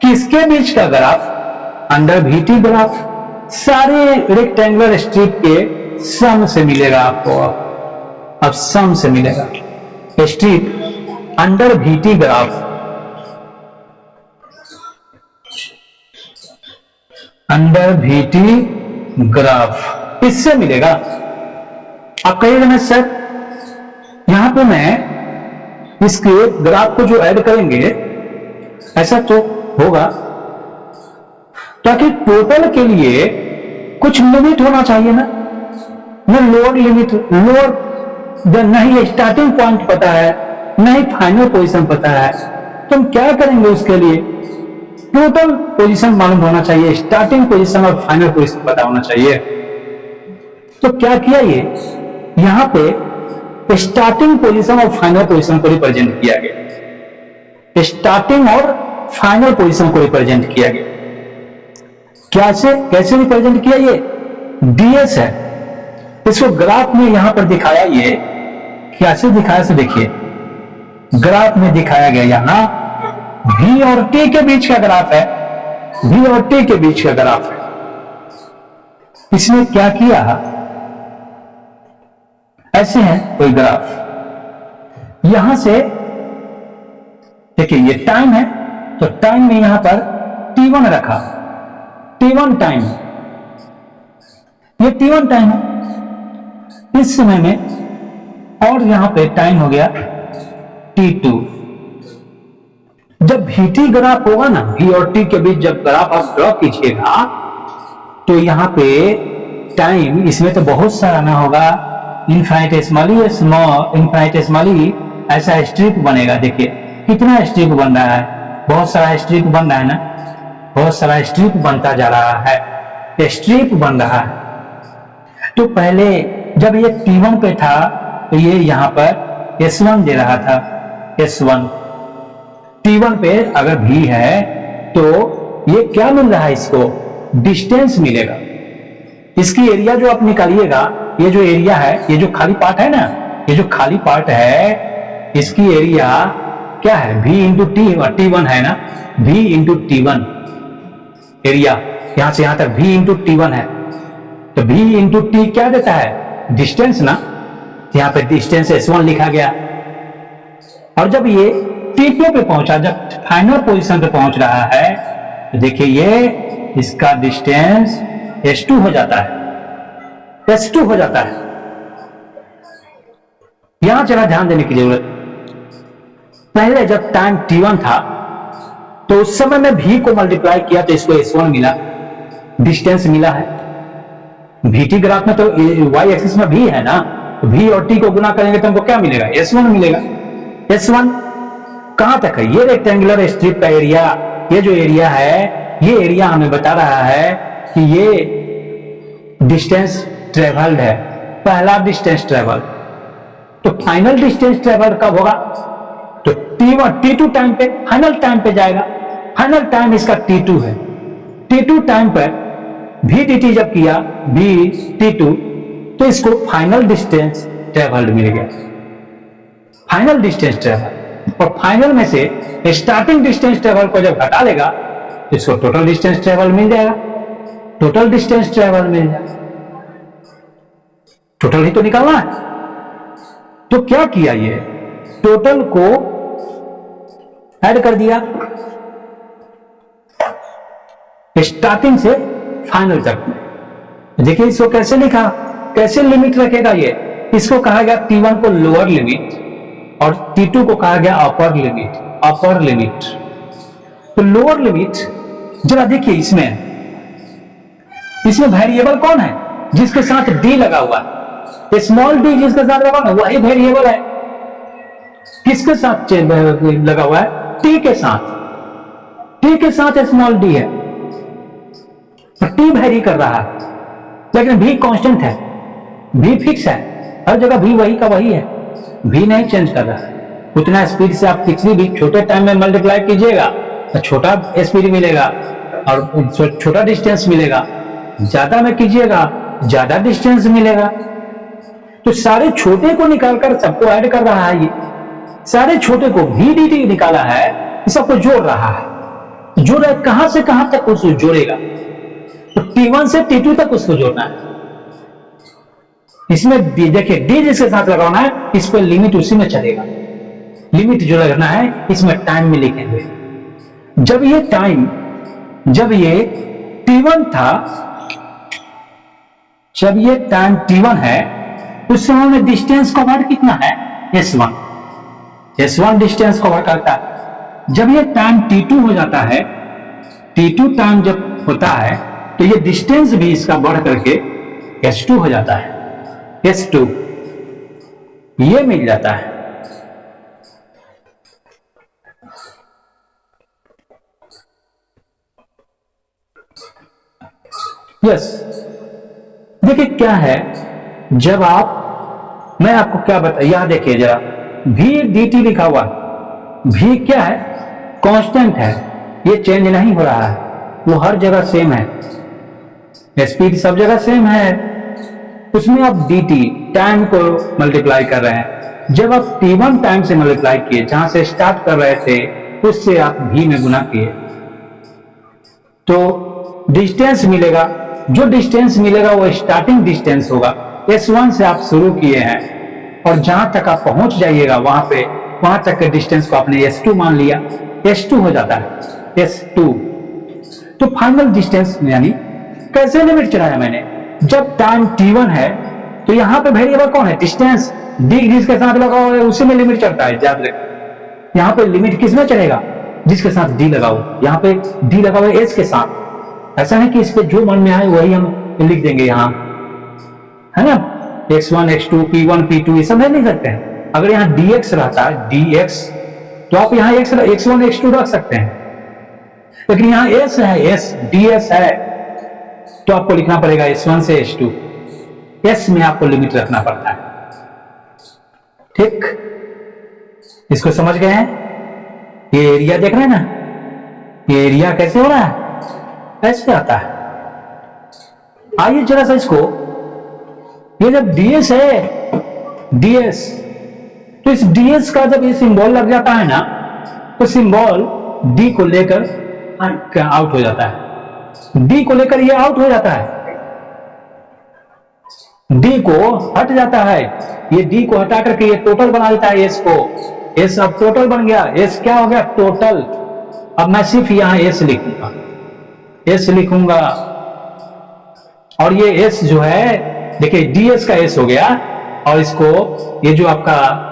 किसके बीच का ग्राफ, अंडर VT ग्राफ, सारे रेक्टेंगुलर स्ट्रिप के सम से मिलेगा आपको। अब सम से मिलेगा strip under VT graph, under VT graph, इससे मिलेगा। आप कहिएगा ना सर यहां पे मैं इसके ग्राफ को जो ऐड करेंगे ऐसा तो होगा, ताकि टोटल के लिए कुछ लिमिट होना चाहिए ना, लोअर लिमिट, लोअर नहीं स्टार्टिंग पॉइंट पता है, नहीं फाइनल पोजीशन पता है, तो हम क्या करेंगे उसके लिए, टोटल पोजीशन मालूम होना चाहिए, स्टार्टिंग पोजीशन और फाइनल पोजीशन पता होना चाहिए। तो क्या किया, ये यहां पे स्टार्टिंग पोजीशन और फाइनल पोजीशन को रिप्रेजेंट किया गया, स्टार्टिंग और फाइनल पोजीशन को रिप्रेजेंट किया गया। कैसे रिप्रेजेंट किया, ये DS है, इसको ग्राफ में यहां पर दिखाया, ये कैसे दिखाया, से देखिए ग्राफ में दिखाया गया, यहां V और T के बीच का ग्राफ है, V और T के बीच का ग्राफ है। इसने क्या किया, ऐसे है कोई ग्राफ, यहां से देखिए ये टाइम है, तो टाइम में यहां पर T1 रखा, T1 टाइम, ये T1 टाइम है इस समय में, और यहां पे टाइम हो गया T2। जब VT ग्राफ होगा ना, V और T के बीच जब ग्राफ आप ड्रॉ कीजिएगा, तो यहां पे टाइम इसमें तो बहुत सारा ना होगा, इनफाइनेटेसिमली स्मॉल, इनफाइनेटेसिमली ऐसा स्ट्रिप बनेगा। देखिए कितना स्ट्रिप बन रहा है, बहुत सारा स्ट्रिप बन रहा है ना, बहुत सारा स्ट्रिप बनता जा रहा है, स्ट्रिप बन रहा है। तो पहले जब ये T1 पे था तो ये यहां पर S1 दे रहा था, S1 T1 पे अगर V है तो ये क्या मिल रहा है, इसको डिस्टेंस मिलेगा। इसकी एरिया जो आप निकालिएगा, ये जो एरिया है, ये जो खाली पार्ट है ना, ये जो खाली पार्ट है, इसकी एरिया क्या है, V इंटू T1 है ना, V इंटू T1 एरिया, यहां से यहां तक V इंटू T1 है, तो V इंटू T क्या देता है, डिस्टेंस ना, यहां पे डिस्टेंस S1 लिखा गया। और जब ये T2 पे पहुंचा, जब फाइनल पोजीशन पे पहुंच रहा है, तो देखिए ये इसका डिस्टेंस S2 हो जाता है, S2 हो जाता है। यहां जरा ध्यान देने की जरूरत, पहले जब टाइम T1 था तो उस समय में V को मल्टीप्लाई किया तो इसको S1 मिला, डिस्टेंस मिला है। VT ग्राफ में तो Y एक्सिस में V है ना, तो V और T को गुना करेंगे तो हमको क्या मिलेगा, S1 मिलेगा। S1 कहां तक है, ये रेक्टेंगुलर स्ट्रिप का एरिया, ये जो एरिया है, ये एरिया हमें बता रहा है कि ये डिस्टेंस ट्रेवल्ड है, पहला डिस्टेंस ट्रेवल। तो फाइनल डिस्टेंस ट्रेवल कब होगा, तो T2 टाइम पे, फाइनल टाइम पे जाएगा, फाइनल टाइम इसका T2 है। T2 टाइम पर VTT जब किया, VT2, तो इसको फाइनल डिस्टेंस ट्रेवल्ड मिल गया, फाइनल डिस्टेंस ट्रेवल। और फाइनल में से स्टार्टिंग डिस्टेंस ट्रेवल को जब घटा लेगा तो इसको टोटल डिस्टेंस ट्रेवल मिल जाएगा, टोटल डिस्टेंस ट्रेवल मिल जाएगा, टोटल ही तो निकालना है। तो क्या किया, ये टोटल को ऐड कर दिया स्टार्टिंग से फाइनल तक में, देखिए इसको कैसे लिखा, कैसे लिमिट रखेगा ये, इसको कहा गया T1 को लोअर लिमिट और T2 को कहा गया अपर लिमिट, अपर लिमिट। तो लोअर लिमिट जरा देखिए इसमें वेरिएबल कौन है जिसके साथ डी लगा हुआ है, स्मॉल डी जिसके साथ लगा हुआ है वही वेरिएबल है। किसके साथ लगा हुआ है, टी के साथ, टी के साथ स्मॉल डी है, तो टी वेरी कर रहा है, लेकिन भी कांस्टेंट है, भी फिक्स है, हर जगह भी वही का वही है, भी नहीं चेंज कर रहा है। उतना स्पीड से आप किसी भी छोटे टाइम में मल्टीप्लाई कीजिएगा तो छोटा स्पीड मिलेगा और छोटा डिस्टेंस मिलेगा, ज्यादा में कीजिएगा ज्यादा डिस्टेंस मिलेगा। तो सारे छोटे को निकालकर सबको ऐड कर रहा है, ये सारे छोटे को भी dt निकाला है, सबको जोड़ रहा है, जोड़ रहा है, कहां से कहां तक उसको जोड़ेगा, तो T1 से T2 तक उसको जोड़ना है। इसमें देखिए डी जिसके साथ लगाना है इस पर लिमिट उसी में चलेगा, लिमिट जो लगाना है इसमें टाइम में लिखेंगे। जब ये टाइम, जब ये T1 था, जब ये टाइम T1 है उस समय में डिस्टेंस कवर कितना है, S1, S1 डिस्टेंस कवर करता है। जब ये टाइम T2 हो जाता है, T2 टाइम जब होता है तो ये डिस्टेंस भी इसका बढ़ करके S2 हो जाता है, S2 ये मिल जाता है। यस देखिए क्या है, जब आप, मैं आपको क्या बता, यहां देखिए जरा v dt लिखा हुआ, v क्या है, कांस्टेंट है, ये चेंज नहीं हो रहा है, वो हर जगह सेम है, स्पीड सब जगह सेम है। उसमें आप dt टाइम को मल्टीप्लाई कर रहे हैं, जब आप T1 टाइम से मल्टीप्लाई किए, जहां से स्टार्ट कर रहे थे उससे आप v में गुना किए तो डिस्टेंस मिलेगा, जो डिस्टेंस मिलेगा वो स्टार्टिंग डिस्टेंस होगा, S1 से आप शुरू किए हैं और जहां तक आप पहुंच जाइएगा वहां तक के डिस्टेंस को आपने S2 मान लिया, S2 हो जाता है, S2। तो फाइनल डिस्टेंस यानी कैसे लिमिट चढ़ाया मैंने, जब टाइम T1 है तो यहां पे वेरिएबल कौन है, डिस्टेंस, डी जिसके साथ लगा हुआ है उसी में लिमिट चढ़ता है, याद रखें। यहां पे लिमिट किस में चढ़ेगा, जिसके साथ डी लगा हुआ, यहां पे डी लगा हुआ है S के साथ, ऐसा नहीं कि इस पे जो मन में आए वही हम लिख देंगे, यहां है ना x1 x2 p1 p2 ये सब नहीं लिख सकते हैं। अगर यहाँ dx रहता है dx तो आप यहाँ x1 x2 रख सकते हैं, लेकिन यहाँ s है, s ds है तो आपको लिखना पड़ेगा s1 से s2, s में आपको लिमिट रखना पड़ता है। ठीक, इसको समझ गए हैं? ये एरिया देख रहे हैं ना, ये एरिया कैसे हो रहा है, ऐसे आता है। आइए जरा सा इसको, ये जब ds है, ds, तो इस ds का जब ये सिंबल लग जाता है ना तो सिंबल d को लेकर आउट हो जाता है, d को लेकर ये आउट हो जाता है, d को हट जाता है, ये d को हटा करके ये टोटल बना देता है s को, s अब टोटल बन गया, s क्या हो गया, टोटल। अब मैं सिर्फ यहां s लिखूंगा, s लिखूंगा और ये s जो है देखिए ds का s हो गया, और इसको ये जो आपका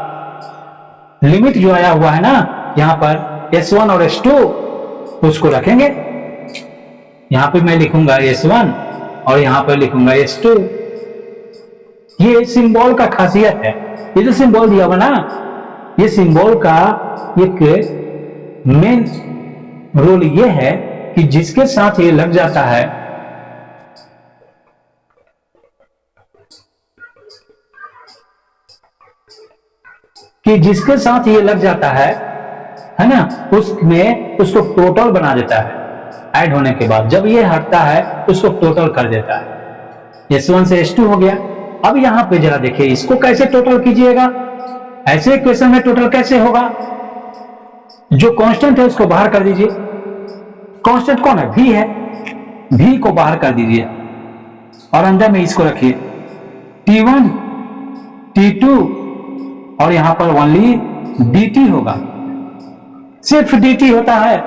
लिमिट जो आया हुआ है ना यहां पर s1 और s2 उसको रखेंगे, यहां पे मैं लिखूंगा s1 और यहां पर लिखूंगा s2। ये सिंबल का खासियत है, ये जो सिंबल दिया हुआ ना, ये सिंबल का एक मेन रोल ये है कि जिसके साथ ये लग जाता है है ना, उसमें उसको टोटल बना देता है, ऐड होने के बाद जब ये हटता है उसको टोटल कर देता है, s1 से s2 हो गया। अब यहां पे जरा देखिए इसको कैसे टोटल कीजिएगा, ऐसे इक्वेशन में टोटल कैसे होगा, जो कांस्टेंट है उसको बाहर कर दीजिए, कांस्टेंट कौन है, v है, v को बाहर कर दीजिए और अंदर में इसको रखिए T1 T2 और यहां पर ओनली dt होगा, सिर्फ dt होता है।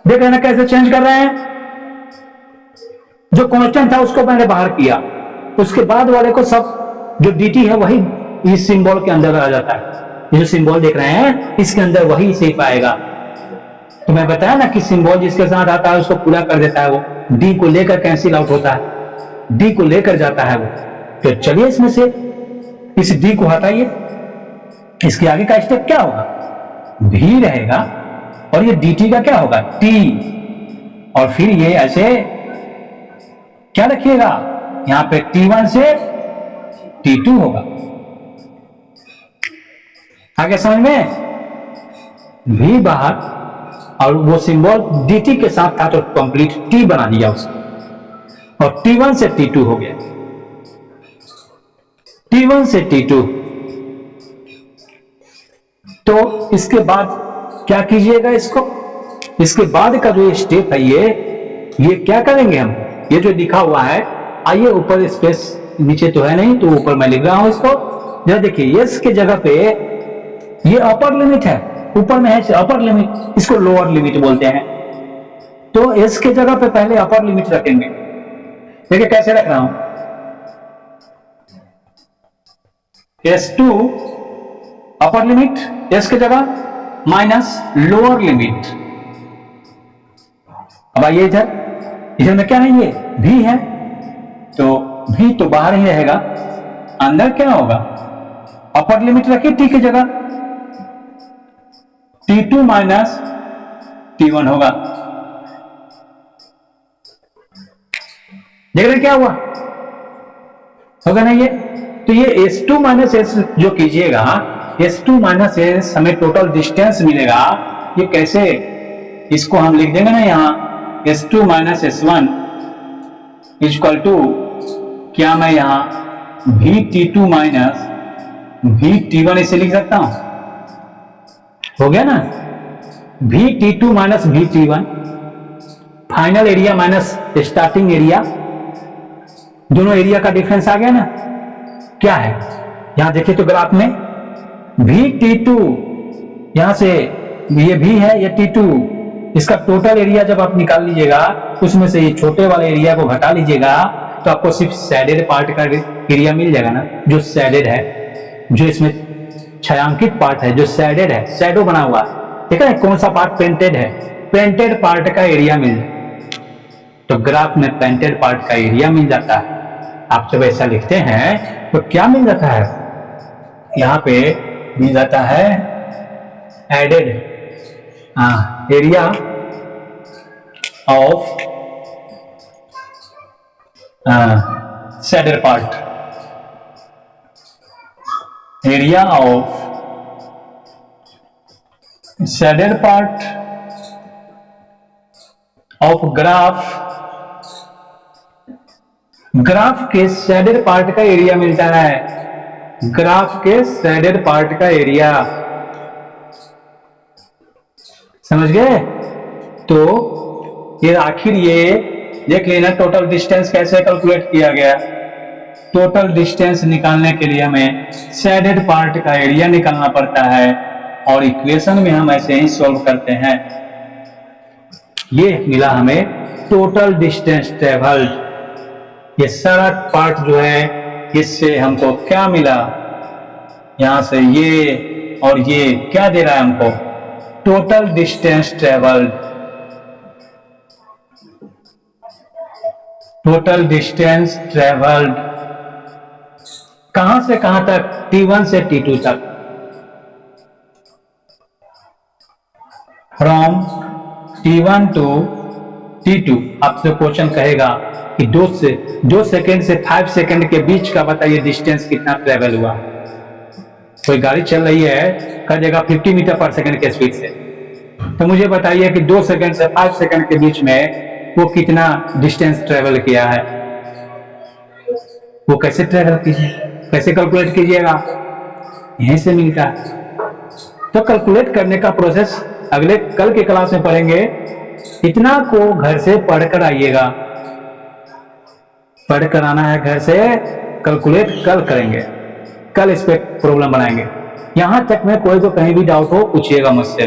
देख रहे ना कैसे चेंज कर रहे हैं, जो कांस्टेंट था उसको मैंने बाहर किया, उसके बाद वाले को सब जो dt है वही इस सिंबल के अंदर आ जाता है। ये जो सिंबल देख रहे हैं इसके अंदर वही सिर्फ आएगा। तो मैं बताया ना कि सिंबल जिसके साथ आता है उसको पूरा कर देता है, वो डी को लेकर कैंसिल आउट होता है, डी को लेकर जाता है वो। तो चलिए इसमें से इस डी को हटाइए, इसके आगे का स्टेप क्या होगा, भी रहेगा और ये dt का क्या होगा t, और फिर ये ऐसे क्या रखिएगा यहां पे t1 से t2 होगा। आगे समझ में, भी बाहर और वो सिंबल dt के साथ था तो कंप्लीट t बना दिया उसको, और t1 से t2 हो गया, t1 से t2। तो इसके बाद क्या कीजिएगा इसको, इसके बाद का जो स्टेप है ये क्या करेंगे हम, ये जो लिखा हुआ है, आइए ऊपर स्पेस नीचे तो है नहीं तो ऊपर मैं लिख रहा हूं इसको, जरा देखिए यस के जगह पे ये अपर लिमिट है, ऊपर में है अपर लिमिट, इसको लोअर लिमिट बोलते हैं। तो एस के जगह पे पहले अपर लिमिट रखेंगे, देखिए कैसे रख रहा हूं, S2 अपर लिमिट, एस के जगह माइनस लोअर लिमिट। अब आइए इधर में क्या है, ये भी है तो भी तो बाहर ही रहेगा, अंदर क्या होगा, अपर लिमिट रखिए टी की जगह, t2 माइनस t1 होगा। देख रहे क्या हुआ, होगा ना ये। तो ये S2 माइनस एस जो कीजिएगा, S2 माइनस एस हमें टोटल डिस्टेंस मिलेगा, ये कैसे, इसको हम लिख देंगे ना यहाँ S2 minus S1 equal to क्या, मैं यहां VT2 माइनस VT1 इसे लिख सकता हूं, हो गया ना, VT2 minus VT1 final area minus starting area, दोनों एरिया का डिफरेंस आ गया ना। क्या है यहां देखिए तो ग्राफ में VT2 यहां से ये भी है, ये T2, इसका टोटल एरिया जब आप निकाल लीजिएगा उसमें से ये छोटे वाले एरिया को घटा लीजिएगा तो आपको सिर्फ शेडेड पार्ट का एरिया मिल जाएगा ना, जो शेडेड है, जो इसमें छायांकित पार्ट है, जो शेडेड है, शैडो बना हुआ है, ठीक है, कौन सा पार्ट पेंटेड है, पेंटेड पार्ट का एरिया मिल जाए, तो ग्राफ में पेंटेड पार्ट का एरिया मिल जाता है। आप जब ऐसा लिखते हैं तो क्या मिल जाता है, यहां पे मिल जाता है added area of shaded part, area of shaded part of graph, graph के शेडेड पार्ट का एरिया मिलता है, ग्राफ के शेडेड पार्ट का एरिया, समझ गए। तो ये आखिर ये देख लेना टोटल डिस्टेंस कैसे कैलकुलेट किया गया, टोटल डिस्टेंस निकालने के लिए हमें शेडेड पार्ट का एरिया निकालना पड़ता है और इक्वेशन में हम ऐसे ही सॉल्व करते हैं। ये मिला हमें टोटल डिस्टेंस ट्रेवल्ड, ये सारा पार्ट जो है इससे हमको क्या मिला, यहां से ये और ये क्या दे रहा है हमको, total distance travelled, total distance travelled कहां से कहां तक, T1 से T2 तक, फ्रॉम T1 टू T2। आपसे क्वेश्चन कहेगा कि 2 सेकेंड से 5 सेकेंड के बीच का बताइए डिस्टेंस कितना ट्रेवल हुआ। कोई गाड़ी चल रही है कर देगा 50 मीटर पर सेकेंड के स्पीड से, तो मुझे बताइए कि 2 सेकेंड से 5 सेकेंड के बीच में वो कितना डिस्टेंस ट्रेवल किया है, वो कैसे ट्रेवल कीजिए, कैसे कैलकुलेट कीजिएगा, यहीं से मिलता है। तो कैलकुलेट करने का प्रोसेस अगले कल के क्लास में पढ़ेंगे, इतना को घर से पढ़कर आइएगा, पढ़कर आना है घर से, कैलकुलेट कल करेंगे, कल इस पे प्रॉब्लम बनाएंगे। यहां तक में कोई तो कहीं भी डाउट हो पूछिएगा मुझसे।